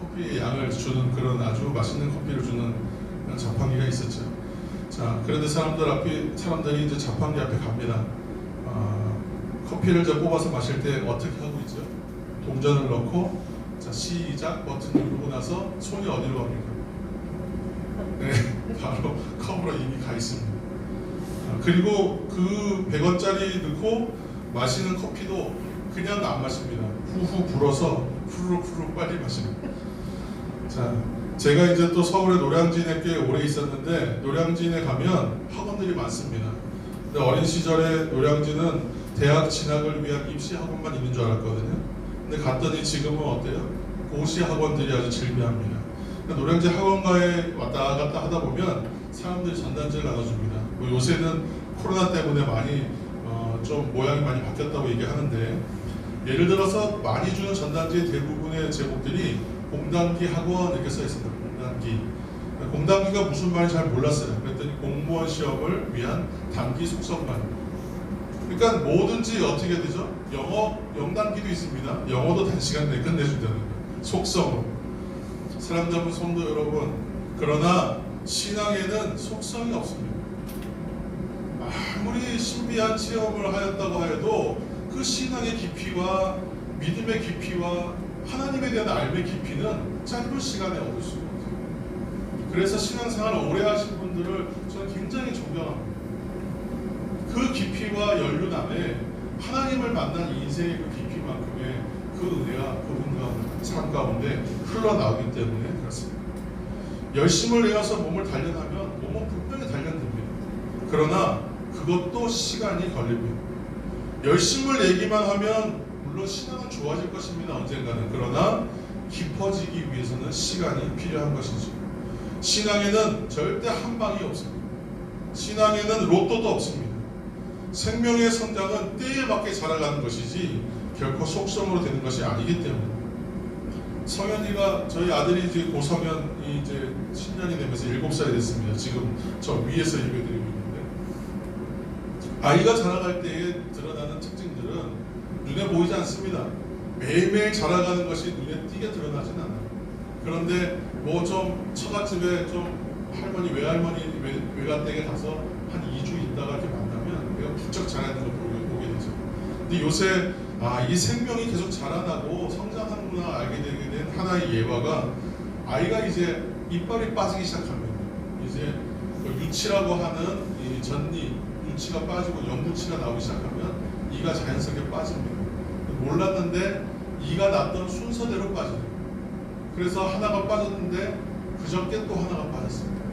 커피의 양을 주는 그런 아주 맛있는 커피를 주는 자판기가 있었죠. 자, 그런데 사람들이 이제 자판기 앞에 갑니다. 커피를 뽑아서 마실 때 어떻게 하고 있죠? 동전을 넣고, 자, 시작 버튼 누르고 나서 손이 어디로 갑니까? 네, 바로 컵으로 이미 가 있습니다. 그리고 그 100원짜리 넣고 마시는 커피도 그냥 안 마십니다. 후후 불어서 후루룩 빨리 마십니다. 자, 제가 이제 또 서울의 노량진에 꽤 오래 있었는데, 노량진에 가면 학원들이 많습니다. 근데 어린 시절에 노량진은 대학 진학을 위한 입시 학원만 있는 줄 알았거든요. 근데 갔더니 지금은 어때요? 고시 학원들이 아주 즐비합니다. 노량진 학원가에 왔다 갔다 하다 보면 사람들이 전단지를 나눠줍니다. 뭐 요새는 코로나 때문에 많이 좀 모양이 많이 바뀌었다고 얘기하는데, 예를 들어서 많이 주는 전단지의 대부분의 제목들이 공단기 학원 이렇게 써 있습니다. 공단기가 무슨 말인지 잘 몰랐어요. 그랬더니 공무원 시험을 위한 단기 속성만. 그러니까 뭐든지 어떻게 되죠? 영단기도 있습니다. 영어도 단시간 내에 끝내준다는 거예요. 속성으로. 사랑하는 성도 여러분, 그러나 신앙에는 속성이 없습니다. 아무리 신비한 체험을 하였다고 해도 그 신앙의 깊이와 믿음의 깊이와 하나님에 대한 알의 깊이는 짧은 시간에 얻을 수가 없어요. 그래서 신앙생활을 오래 하신 분들을 저는 굉장히 존경합니다. 그 깊이와 연륜 안에 하나님을 만난 인생의 그 깊이만큼의 그 은혜가 그분과 삶 가운데 흘러나오기 때문에 그렇습니다. 열심을 내어서 몸을 단련하면 몸은 분명히 단련됩니다. 그러나 그것도 시간이 걸립니다. 열심을 내기만 하면 물론 신앙은 좋아질 것입니다. 언젠가는. 그러나 깊어지기 위해서는 시간이 필요한 것이죠. 신앙에는 절대 한 방이 없습니다. 신앙에는 로또도 없습니다. 생명의 성장은 때에 맞게 자라가는 것이지 결코 속성으로 되는 것이 아니기 때문에. 성현이가 저희 아들이 이제 고성현이 이제 10년이 되면서 7살이 됐습니다. 지금 저 위에서 예배드리고 있는데 아이가 자라갈 때에 드러나는 특징들은 눈에 보이지 않습니다. 매일매일 자라가는 것이 눈에 띄게 드러나진 않아요. 그런데 뭐 좀 처갓집에 좀 할머니 외할머니 외갓댁에 가서 한 2주 있다가 이렇게 만나면 내가 부쩍 자라는 걸 보게 되죠. 근데 요새 이 생명이 계속 자라나고 성장하는구나 알게 되게 된 하나의 예화가 아이가 이제 이빨이 빠지기 시작합니다. 이제 유치라고 하는 이 전니 유치가 빠지고 연부치가 나오기 시작하면 이가 자연스럽게 빠집니다. 몰랐는데 이가 났던 순서대로 빠져요. 그래서 하나가 빠졌는데 그저께 또 하나가 빠졌습니다.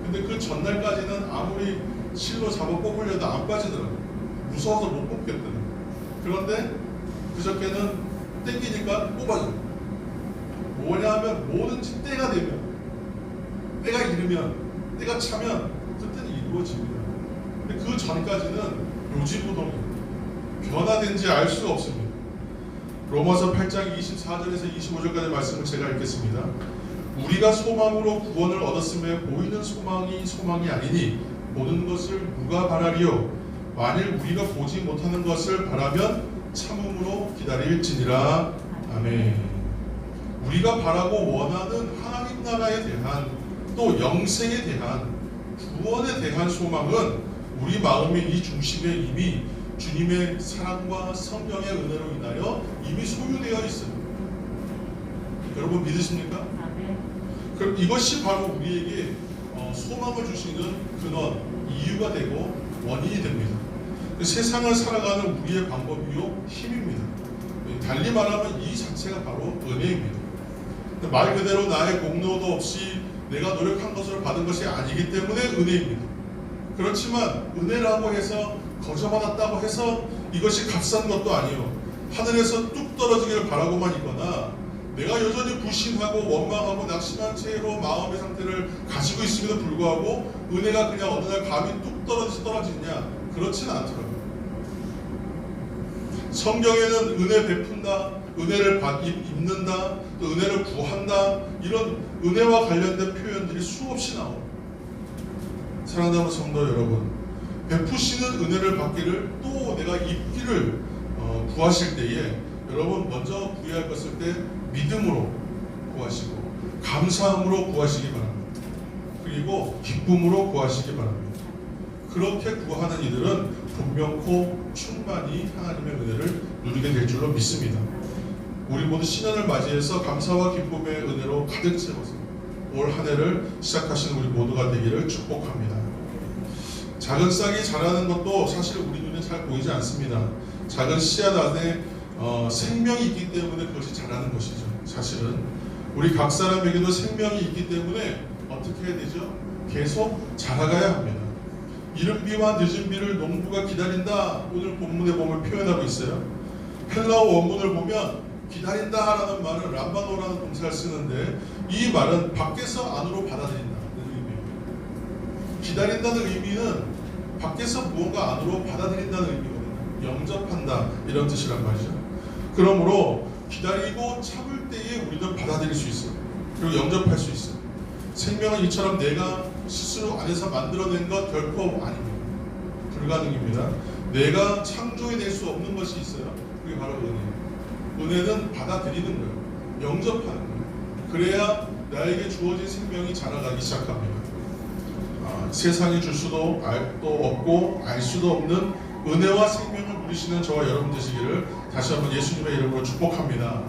근데 그 전날까지는 아무리 실로 잡아 뽑으려도 안 빠지더라고요. 무서워서 못 뽑겠더라고요. 그런데 그저께는 땡기니까 뽑아줘요. 뭐냐 하면 뭐든지 때가 되면, 때가 이르면, 때가 차면 그때는 이루어집니다. 근데 그 전까지는 요지부동입니다. 변화된지 알 수가 없습니다. 로마서 8장 24절에서 25절까지 말씀을 제가 읽겠습니다. 우리가 소망으로 구원을 얻었음에 보이는 소망이 아니니 보는 것을 누가 바라리요? 만일 우리가 보지 못하는 것을 바라면 참음으로 기다릴지니라. 아멘. 우리가 바라고 원하는 하나님 나라에 대한 또 영생에 대한 구원에 대한 소망은 우리 마음의 이 중심에 이미 주님의 사랑과 성령의 은혜로 인하여 이미 소유되어 있어요. 여러분 믿으십니까? 그럼 이것이 바로 우리에게 소망을 주시는 근원, 이유가 되고 원인이 됩니다. 세상을 살아가는 우리의 방법이요 힘입니다. 달리 말하면 이 자체가 바로 은혜입니다. 말 그대로 나의 공로도 없이 내가 노력한 것으로 받은 것이 아니기 때문에 은혜입니다. 그렇지만 은혜라고 해서 거저받았다고 해서 이것이 값싼 것도 아니요. 하늘에서 뚝 떨어지기를 바라고만 있거나 내가 여전히 불신하고 원망하고 낙심한 채로 마음의 상태를 가지고 있음에도 불구하고 은혜가 그냥 어느 날 감히 뚝 떨어지냐? 그렇지는 않더라고요. 성경에는 은혜 베푼다, 은혜를 입는다, 또 은혜를 구한다, 이런 은혜와 관련된 표현들이 수없이 나옵니다. 사랑하는 성도 여러분, 베푸시는 은혜를 받기를 또 내가 입기를 구하실 때에 여러분 먼저 구해야 할 것을 때 믿음으로 구하시고 감사함으로 구하시기 바랍니다. 그리고 기쁨으로 구하시기 바랍니다. 그렇게 구하는 이들은 분명코 충만히 하나님의 은혜를 누리게 될 줄로 믿습니다. 우리 모두 신년을 맞이해서 감사와 기쁨의 은혜로 가득 채워서 올 한 해를 시작하시는 우리 모두가 되기를 축복합니다. 작은 싹이 자라는 것도 사실 우리 눈에 잘 보이지 않습니다. 작은 씨앗 안에 생명이 있기 때문에 그것이 자라는 것이죠. 사실은 우리 각 사람에게도 생명이 있기 때문에 어떻게 해야 되죠? 계속 자라가야 합니다. 이른 비와 늦은 비를 농부가 기다린다. 오늘 본문에 보면 표현하고 있어요. 헬라어 원문을 보면 기다린다라는 말은 람바노라는 동사를 쓰는데 이 말은 밖에서 안으로 받아들인다는 의미예요. 기다린다는 의미는 밖에서 무언가 안으로 받아들인다는 의미거든요. 영접한다 이런 뜻이란 말이죠. 그러므로 기다리고 참을 때에 우리는 받아들일 수 있어요. 그리고 영접할 수 있어요. 생명은 이처럼 내가 스스로 안에서 만들어낸 것 결코 아닙니다. 불가능입니다. 내가 창조해낼 수 없는 것이 있어요. 그게 바로 은혜예요. 은혜는 받아들이는 거예요. 영접하는 거예요. 그래야 나에게 주어진 생명이 자라가기 시작합니다. 세상이 줄 수도 없고 알 수도 없는 은혜와 생명을 누리시는 저와 여러분 되시기를 다시 한번 예수님의 이름으로 축복합니다.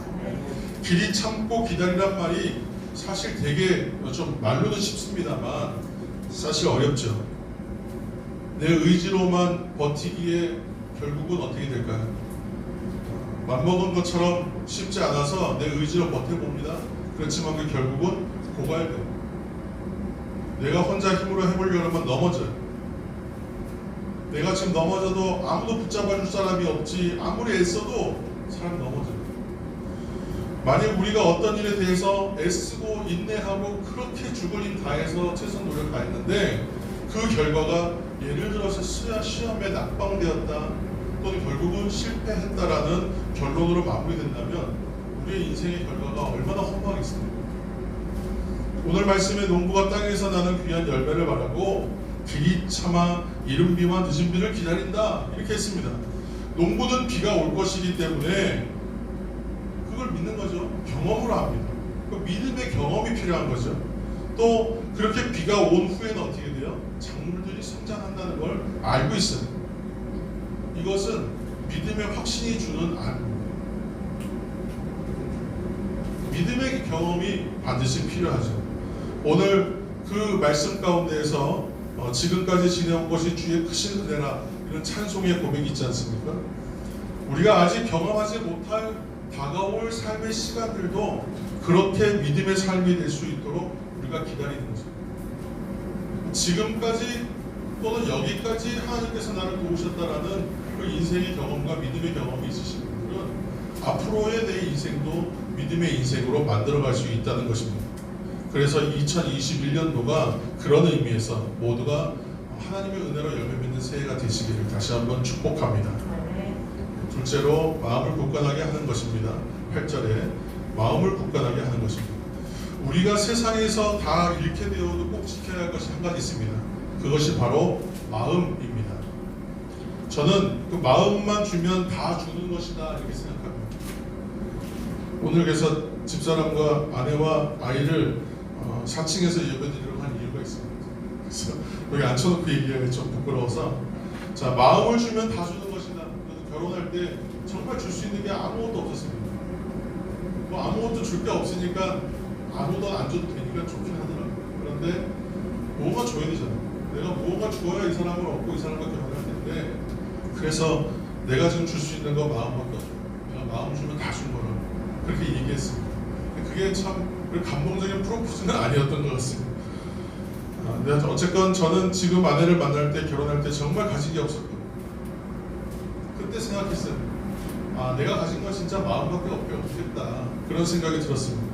길이 참고 기다리란 말이 사실 되게 좀 말로는 쉽습니다만 사실 어렵죠. 내 의지로만 버티기에 결국은 어떻게 될까요? 맘먹은 것처럼 쉽지 않아서 내 의지로 버텨봅니다. 그렇지만 그 결국은 고갈돼요. 내가 혼자 힘으로 해보려고 하면 넘어져요. 내가 지금 넘어져도 아무도 붙잡아줄 사람이 없지, 아무리 애써도 사람이 넘어져요. 만약 우리가 어떤 일에 대해서 애쓰고 인내하고 그렇게 죽을 힘 다해서 최선 노력 다했는데 그 결과가 예를 들어서 시험에 낙방되었다 또는 결국은 실패했다라는 결론으로 마무리된다면 우리의 인생의 결과가 얼마나 허무하겠습니까? 오늘 말씀에 농부가 땅에서 나는 귀한 열매를 바라고 길이 참아 이른 비와 늦은 비를 기다린다 이렇게 했습니다. 농부는 비가 올 것이기 때문에 그걸 믿는 거죠. 경험으로 합니다. 그 믿음의 경험이 필요한 거죠. 또 그렇게 비가 온 후에는 어떻게 돼요? 작물들이 성장한다는 걸 알고 있어요. 이것은 믿음의 확신이 주는 안입니다. 믿음의 경험이 반드시 필요하죠. 오늘 그 말씀 가운데에서 지금까지 지내온 것이 주의 크신 은혜라 이런 찬송의 고백이 있지 않습니까? 우리가 아직 경험하지 못할 다가올 삶의 시간들도 그렇게 믿음의 삶이 될 수 있도록 우리가 기다리는 거죠. 지금까지 또는 여기까지 하나님께서 나를 도우셨다라는 그 인생의 경험과 믿음의 경험이 있으신 분들은 앞으로의 내 인생도 믿음의 인생으로 만들어갈 수 있다는 것입니다. 그래서 2021년도가 그런 의미에서 모두가 하나님의 은혜로 열매 맺는 새해가 되시기를 다시 한번 축복합니다. 둘째로 마음을 굳건하게 하는 것입니다. 8절에 마음을 굳건하게 하는 것입니다. 우리가 세상에서 다 잃게 되어도 꼭 지켜야 할 것이 한 가지 있습니다. 그것이 바로 마음입니다. 저는 그 마음만 주면 다 주는 것이다 이렇게 생각합니다. 오늘 그래서 집사람과 아내와 아이를 4층에서 예배드리려고 한 이유가 있습니다. 그래서 여기 앉혀놓고 얘기하기 좀 부끄러워서 자 마음을 주면 다 주는 것이다. 그래서 결혼할 때 정말 줄 수 있는 게 아무것도 없었습니다. 뭐 아무것도 줄 게 없으니까 아무도 안 줘도 되니까 좋긴 하더라고요. 그런데 뭐가 줘야 되잖아요. 내가 뭐가 주어야 이 사람을 얻고 이 사람과 결혼할 텐데 그래서 내가 지금 줄 수 있는 거 마음밖에 없어요. 내가 마음 주면 다 준 거라고 그렇게 얘기했습니다. 그게 참 감동적인 프로포즈는 아니었던 것 같습니다. 근데 어쨌건 저는 지금 아내를 만날 때 결혼할 때 정말 가진 게 없었거든요. 그때 생각했어요. 내가 가진 건 진짜 마음밖에 없겠다 그런 생각이 들었습니다.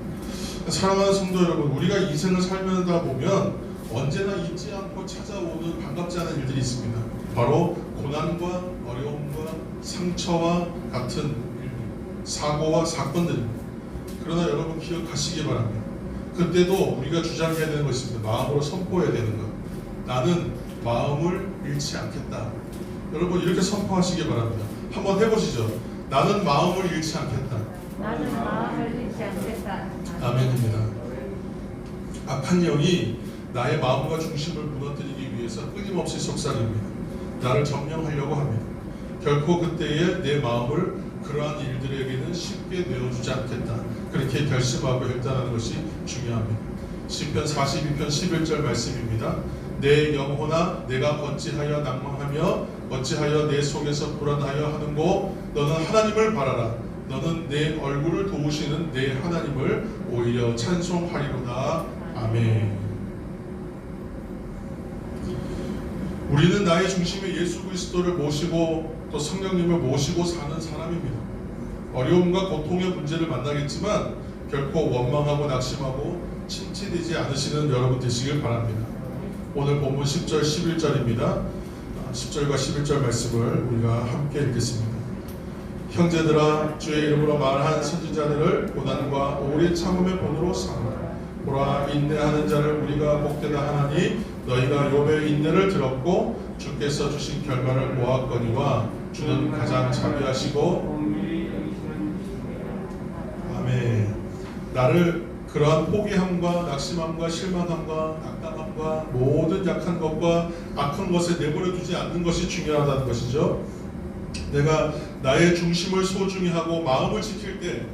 사랑하는 성도 여러분, 우리가 인생을 살면서 보면 언제나 잊지 않고 찾아오는 반갑지 않은 일들이 있습니다. 바로 고난과 어려움과 상처와 같은 일들, 사고와 사건들입니다. 그러나 여러분 기억하시기 바랍니다. 그때도 우리가 주장해야 되는 것입니다. 마음으로 선포해야 되는 것. 나는 마음을 잃지 않겠다. 여러분 이렇게 선포하시기 바랍니다. 한번 해보시죠. 나는 마음을 잃지 않겠다.
나는 마음을 잃지 않겠다.
아멘입니다. 악한 영이 나의 마음과 중심을 무너뜨리기 위해서 끊임없이 속삭입니다. 나를 점령하려고 합니다. 결코 그때의 내 마음을 그러한 일들에게는 쉽게 내어주지 않겠다. 그렇게 결심하고 결단하는 것이 중요합니다. 시편 42편 11절 말씀입니다. 내 영혼아 내가 어찌하여 낭망하며 어찌하여 내 속에서 불안하여 하는고 너는 하나님을 바라라. 너는 내 얼굴을 도우시는 내 하나님을 오히려 찬송하리로다. 아멘. 우리는 나의 중심에 예수 그리스도를 모시고 또 성령님을 모시고 사는 사람입니다. 어려움과 고통의 문제를 만나겠지만 결코 원망하고 낙심하고 침체되지 않으시는 여러분 되시길 바랍니다. 오늘 본문 10절 11절입니다. 10절과 11절 말씀을 우리가 함께 읽겠습니다. 형제들아 주의 이름으로 말한 선지자들을 고난과 오래 참음의 본으로 삼으라. 보라 인내하는 자를 우리가 복되다 하나니 너희가 욥의 인내를 들었고 주께서 주신 결과를 보았거니와 주는 가장 자비하시고 아멘. 나를 그러한 포기함과 낙심함과 실망함과 낙담함과 모든 약한 것과 악한 것에 내버려 두지 않는 것이 중요하다는 것이죠. 내가 나의 중심을 소중히 하고 마음을 지킬 때,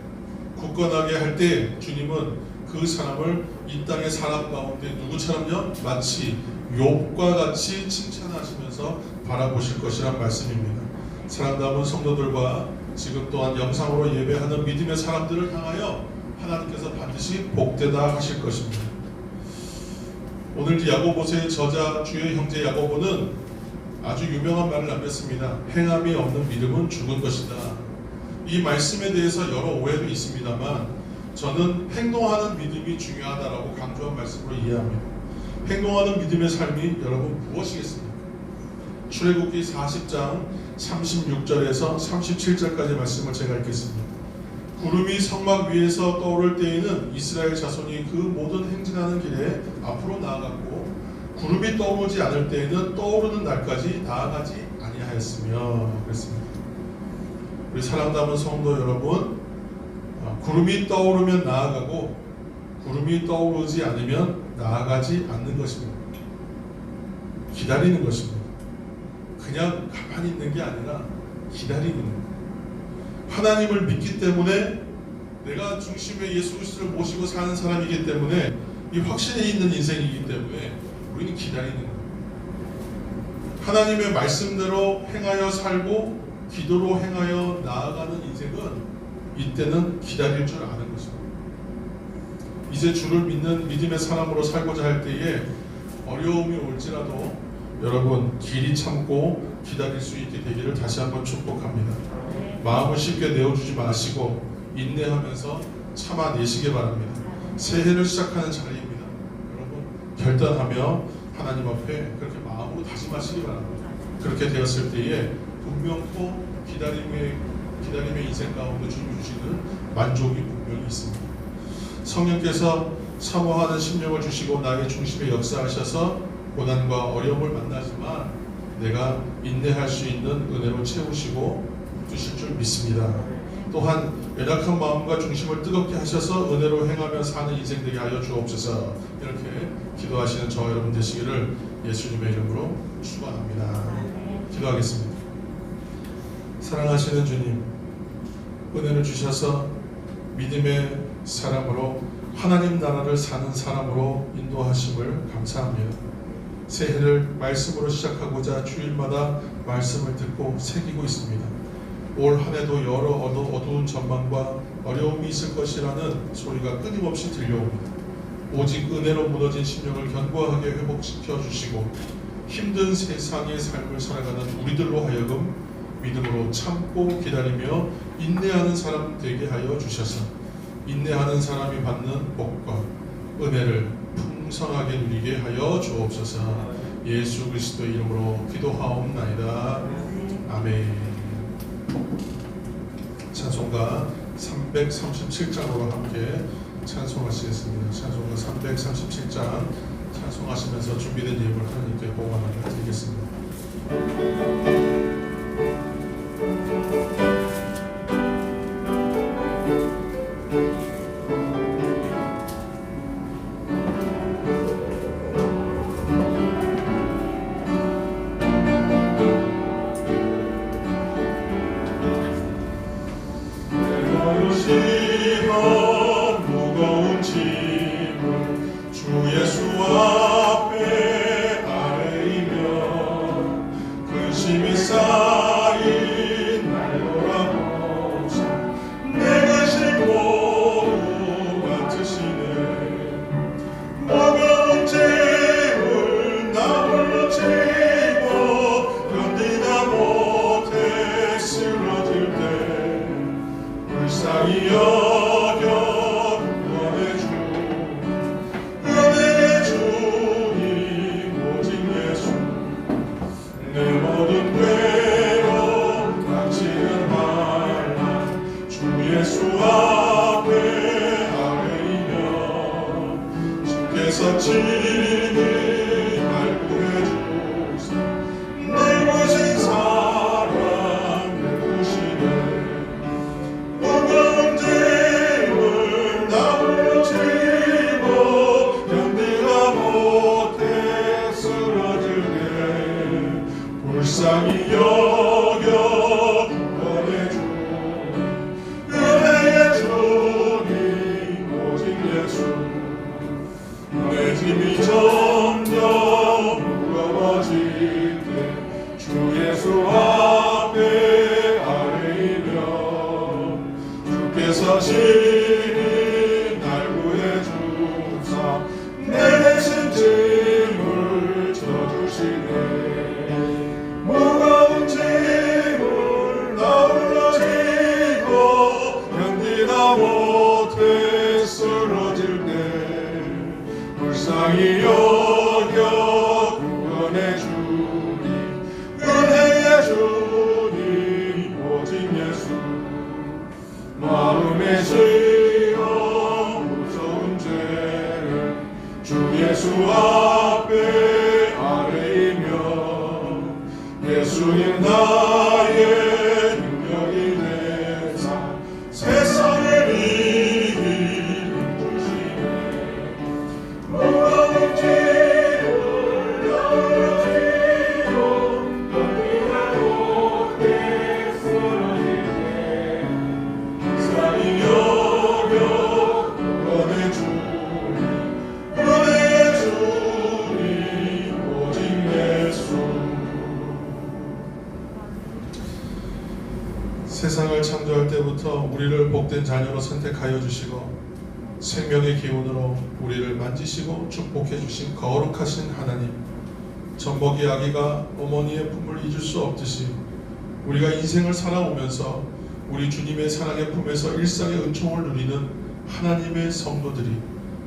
굳건하게 할 때 주님은 그 사람을 이 땅의 사람 가운데 누구처럼요? 마치 욥과 같이 칭찬하시면서 바라보실 것이란 말씀입니다. 사랑하는 성도들과 지금 또한 영상으로 예배하는 믿음의 사람들을 향하여 하나님께서 반드시 복되다 하실 것입니다. 오늘 야고보서의 저자 주의 형제 야고보는 아주 유명한 말을 남겼습니다. 행함이 없는 믿음은 죽은 것이다. 이 말씀에 대해서 여러 오해도 있습니다만 저는 행동하는 믿음이 중요하다라고 강조한 말씀으로 이해합니다. 행동하는 믿음의 삶이 여러분 무엇이겠습니까? 출애굽기 40장 36절에서 37절까지 말씀을 제가 읽겠습니다. 구름이 성막 위에서 떠오를 때에는 이스라엘 자손이 그 모든 행진하는 길에 앞으로 나아갔고, 구름이 떠오르지 않을 때에는 떠오르는 날까지 나아가지 아니하였으며 그랬습니다. 우리 사랑하는 성도 여러분, 구름이 떠오르면 나아가고 구름이 떠오르지 않으면 나아가지 않는 것입니다. 기다리는 것입니다. 그냥 가만히 있는 게 아니라 기다리는 거예요. 하나님을 믿기 때문에, 내가 중심에 예수 그리스도를 모시고 사는 사람이기 때문에, 이 확신이 있는 인생이기 때문에 우리는 기다리는 거예요. 하나님의 말씀대로 행하여 살고 기도로 행하여 나아가는 인생은 이때는 기다릴 줄 아는 것입니다. 이제 주를 믿는 믿음의 사람으로 살고자 할 때에 어려움이 올지라도 여러분 길이 참고 기다릴 수 있게 되기를 다시 한번 축복합니다. 마음을 쉽게 내어주지 마시고 인내하면서 참아내시기 바랍니다. 새해를 시작하는 자리입니다. 여러분 결단하며 하나님 앞에 그렇게 마음으로 다짐하시기 바랍니다. 그렇게 되었을 때에 분명코 기다림의 인생 가운데 주님 주시는 만족이 분명히 있습니다. 성령께서 사모하는 심령을 주시고 나의 중심에 역사하셔서 고난과 어려움을 만나지만 내가 인내할 수 있는 은혜로 채우시고 주실 줄 믿습니다. 또한 연약한 마음과 중심을 뜨겁게 하셔서 은혜로 행하며 사는 인생 되게 하여 주옵소서. 이렇게 기도하시는 저 여러분 되시기를 예수님의 이름으로 축원합니다. 기도하겠습니다. 사랑하시는 주님, 은혜를 주셔서 믿음의 사람으로 하나님 나라를 사는 사람으로 인도하심을 감사합니다. 새해를 말씀으로 시작하고자 주일마다 말씀을 듣고 새기고 있습니다. 올 한 해도 여러 어두운 전망과 어려움이 있을 것이라는 소리가 끊임없이 들려옵니다. 오직 은혜로 무너진 심령을 견고하게 회복시켜 주시고 힘든 세상의 삶을 살아가는 우리들로 하여금 믿음으로 참고 기다리며 인내하는 사람 되게 하여 주셔서 인내하는 사람이 받는 복과 은혜를 풍성하게 누리게 하여 주옵소서. 예수 그리스도의 이름으로 기도하옵나이다. 아멘. 찬송가 337장으로 함께 찬송하시겠습니다. 찬송가 337장 찬송하시면서 준비된 예물 하나님께 보관하며 드리겠습니다. 무거운 짐을 나 홀로 주께서 신이 날 구해주사 내 대신 짐을 져주시네. 무거운 짐을 나 홀로 지고 견디다 못해 쓰러질 때 불쌍히 여겨 구원해 주니 은혜의 주님 오직 예수. 마음에 지어 무서운 죄를 주 예수 앞에 아뢰이며 예수님 나의 능력이 되사 세상을 이기는 주시네. 무거운 짐을 나눠지고 견디다 못해 쓰러질 때 불쌍히 여겨 구원해 주니 은혜의 주님 오직 예수. 세상을 창조할 때부터 우리를 복된 자녀로 선택하여 주시고 생명의 기운으로 우리를 만지시고 축복해 주신 거룩하신 하나님, 젖먹이 아기가 어머니의 품을 잊을 수 없듯이 우리가 인생을 살아오면서 우리 주님의 사랑의 품에서 일상의 은총을 누리는 하나님의 성도들이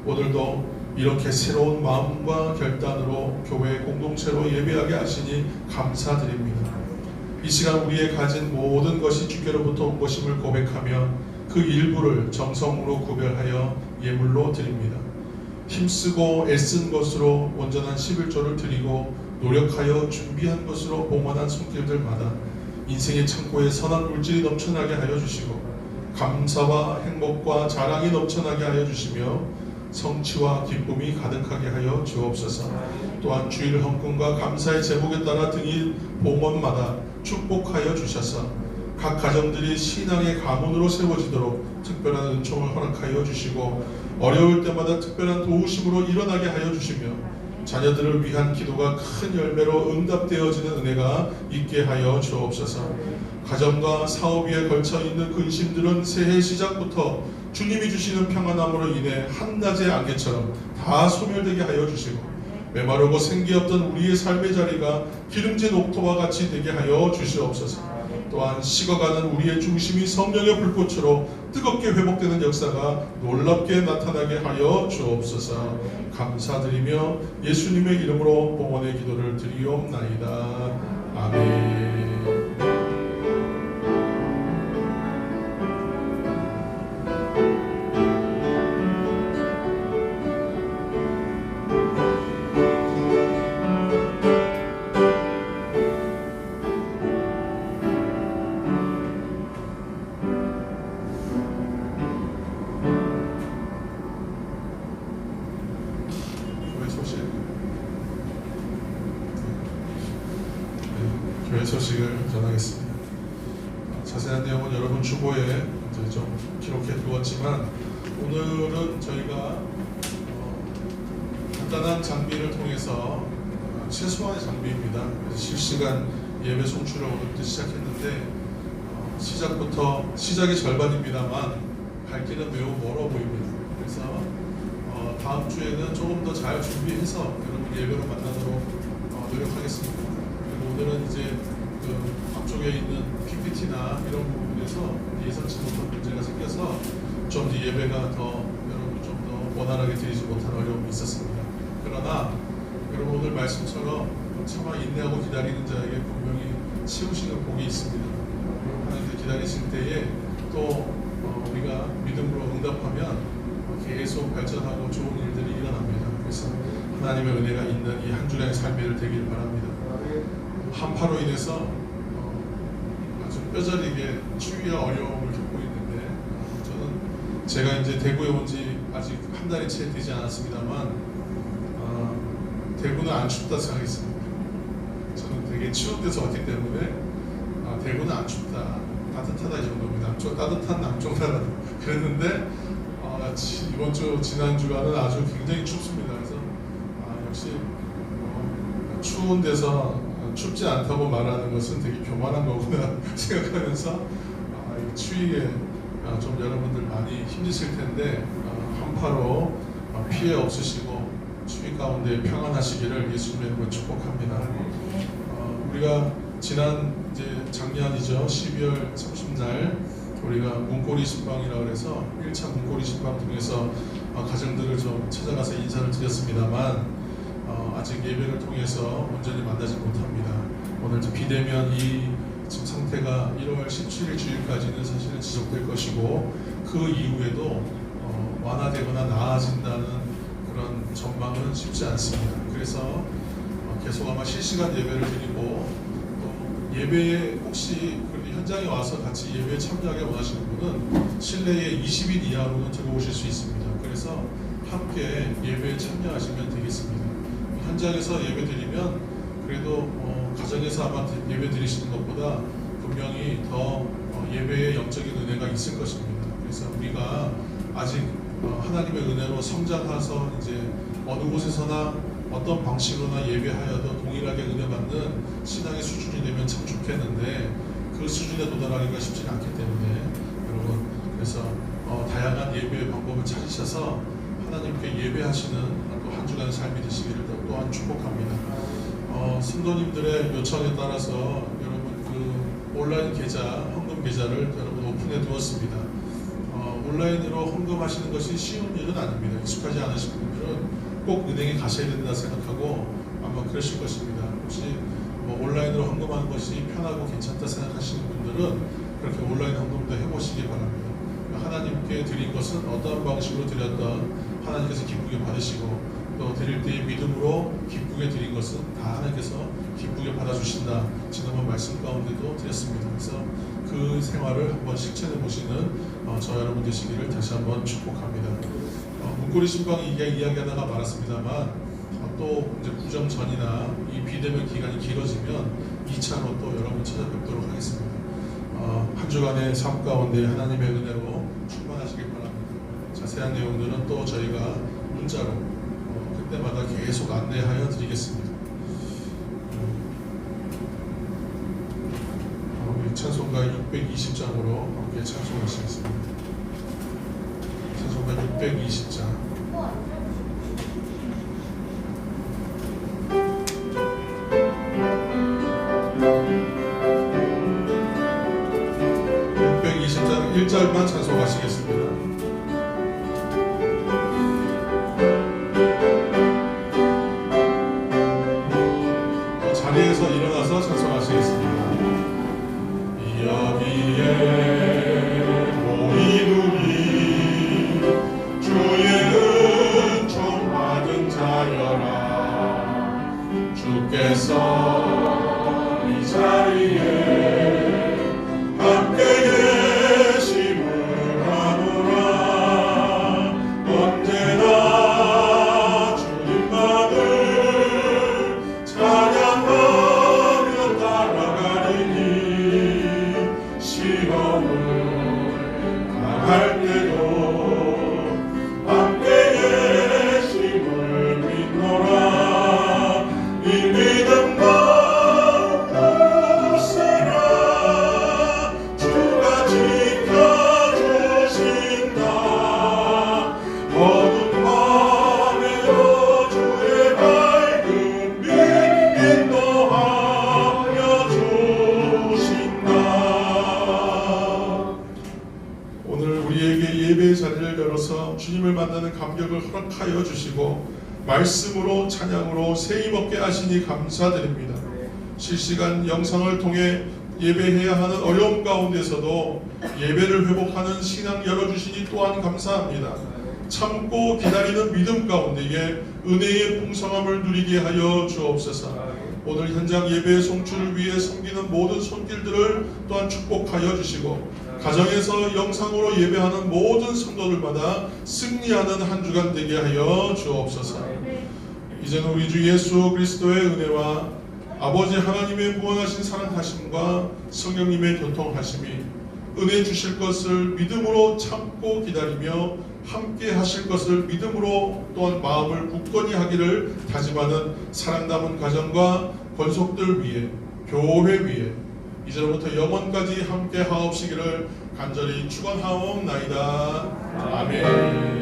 오늘도 이렇게 새로운 마음과 결단으로 교회 공동체로 예배하게 하시니 감사드립니다. 이 시간 우리의 가진 모든 것이 주께로부터 온 것임을 고백하며 그 일부를 정성으로 구별하여 예물로 드립니다. 힘쓰고 애쓴 것으로 온전한 11조를 드리고 노력하여 준비한 것으로 봉헌한 손길들마다 인생의 창고에 선한 물질이 넘쳐나게 하여 주시고 감사와 행복과 자랑이 넘쳐나게 하여 주시며 성취와 기쁨이 가득하게 하여 주옵소서. 또한 주일 헌금과 감사의 제목에 따라 등일 봉헌마다 축복하여 주셔서 각 가정들이 신앙의 가문으로 세워지도록 특별한 은총을 허락하여 주시고 어려울 때마다 특별한 도우심으로 일어나게 하여 주시며 자녀들을 위한 기도가 큰 열매로 응답되어지는 은혜가 있게 하여 주옵소서. 가정과 사업 위에 걸쳐 있는 근심들은 새해 시작부터 주님이 주시는 평안함으로 인해 한낮의 안개처럼 다 소멸되게 하여 주시고 메마르고 생기 없던 우리의 삶의 자리가 기름진 옥토와 같이 되게 하여 주시옵소서. 또한 식어가는 우리의 중심이 성령의 불꽃으로 뜨겁게 회복되는 역사가 놀랍게 나타나게 하여 주옵소서. 감사드리며 예수님의 이름으로 봉헌의 기도를 드리옵나이다. 아멘. 교회 소식을 전하겠습니다. 자세한 내용은 여러분 주보에 이제 좀 기록해 두었지만 오늘은 저희가 간단한 장비를 통해서 최소한의 장비입니다. 그래서 실시간 예배 송출을 오늘부터 시작했는데 시작이 절반입니다만 갈 길은 매우 멀어 보입니다. 그래서 다음 주에는 조금 더 잘 준비해서 여러분 예배로 만나도록 노력하겠습니다. 오늘은 이제 그 앞쪽에 있는 PPT나 이런 부분에서 예상치 못한 문제가 생겨서 좀 더 예배가 더 여러분 좀 더 원활하게 드리지 못한 어려움이 있었습니다. 그러나 여러분 오늘 말씀처럼 참아 인내하고 기다리는 자에게 분명히 채우시는 복이 있습니다. 하나님께 기다리실 때에 또 우리가 믿음으로 응답하면 계속 발전하고 좋은 일들이 일어납니다. 그래서 하나님의 은혜가 있는 이 한 주간의 삶이 되길 바랍니다. 한파로 인해서 아주 뼈저리게 추위와 어려움을 겪고 있는데 저는 제가 이제 대구에 온 지 아직 한 달이 채 되지 않았습니다만 대구는 안 춥다 생각했습니다. 저는 되게 추운 데서 왔기 때문에 대구는 안 춥다, 따뜻하다 이 정도입니다. 따뜻한 남쪽 나라 그랬는데 이번 주 지난 주간은 아주 굉장히 춥습니다. 그래서 역시 추운 데서 춥지 않다고 말하는 것은 되게 교만한 거구나 생각하면서 추위에 좀 여러분들 많이 힘드실 텐데 한파로 피해 없으시고 추위 가운데 평안하시기를 예수님의 이름으로 축복합니다. 우리가 지난 이제 작년이죠. 12월 30날 우리가 문고리 신방이라고 해서 1차 문고리 신방 통해서 가정들을 좀 찾아가서 인사를 드렸습니다만 아직 예배를 통해서 온전히 만나지 못합니다. 오늘 비대면 이 지금 상태가 1월 17일 주일까지는 사실은 지속될 것이고 그 이후에도 완화되거나 나아진다는 그런 전망은 쉽지 않습니다. 그래서 계속 아마 실시간 예배를 드리고 또 예배에 혹시 현장에 와서 같이 예배에 참여하게 원하시는 분은 실내에 20인 이하로는 들어오실 수 있습니다. 그래서 함께 예배에 참여하시면 되겠습니다. 현장에서 예배 드리면 그래도 가정에서 아마 예배 드리시는 것보다 분명히 더 예배의 영적인 은혜가 있을 것입니다. 그래서 우리가 아직 하나님의 은혜로 성장해서 이제 어느 곳에서나 어떤 방식으로나 예배하여도 동일하게 은혜 받는 신앙의 수준이 되면 참 좋겠는데 그 수준에 도달하기가 쉽지 않기 때문에 여러분 그래서 다양한 예배의 방법을 찾으셔서 하나님께 예배하시는 또 한 주간의 삶이 되시기를 또한 축복합니다. 성도님들의 요청에 따라서 여러분 그 온라인 계좌, 헌금 계좌를 여러분 오픈해 두었습니다. 온라인으로 헌금하시는 것이 쉬운 일은 아닙니다. 익숙하지 않으신 분들은 꼭 은행에 가셔야 된다 생각하고 아마 그러실 것입니다. 혹시 온라인으로 헌금하는 것이 편하고 괜찮다 생각하시는 분들은 그렇게 온라인 헌금도 해보시기 바랍니다. 하나님께 드린 것은 어떠한 방식으로 드렸던 하나님께서 기쁘게 받으시고 또 드릴 때의 믿음으로 기쁘게 드린 것은 다 하나님께서 기쁘게 받아주신다. 지난번 말씀 가운데도 드렸습니다. 그래서 그 생활을 한번 실천해 보시는 저 여러분 되시기를 다시 한번 축복합니다. 문고리 신방 이야기하다가 말았습니다만 또 이제 구정 전이나 이 비대면 기간이 길어지면 2차로 또 여러분 찾아뵙도록 하겠습니다. 한 주간의 삶 가운데 하나님의 은혜로 충만하시길 바랍니다. 자세한 내용들은 또 저희가 문자로 그때마다 계속 안내하여 드리겠습니다. 우리 찬송가 620장으로 함께 찬송하시겠습니다. 찬송가 620장. 장 1절만 찬송하시겠습니다. 자리에서 일어나서 찬송하시겠습니다. 여기에 모인 우리 주의 은총 받은 자여라. 주께서 이 자리에 함께 주님을 만나는 감격을 허락하여 주시고 말씀으로 찬양으로 세임없게 하시니 감사드립니다. 실시간 영상을 통해 예배해야 하는 어려움 가운데서도 예배를 회복하는 신앙 열어주시니 또한 감사합니다. 참고 기다리는 믿음 가운데에 은혜의 풍성함을 누리게 하여 주옵소서. 오늘 현장 예배의 송출을 위해 섬기는 모든 손길들을 또한 축복하여 주시고 가정에서 영상으로 예배하는 모든 성도들마다 승리하는 한 주간 되게 하여 주옵소서. 이제는 우리 주 예수 그리스도의 은혜와 아버지 하나님의 무한하신 사랑하심과 성령님의 교통하심이 은혜 주실 것을 믿음으로 참고 기다리며 함께 하실 것을 믿음으로 또한 마음을 굳건히 하기를 다짐하는 사랑 담은 가정과 권속들 위에 교회 위에 이제부터 영원까지 함께 하옵시기를 간절히 축원하옵나이다. 아멘.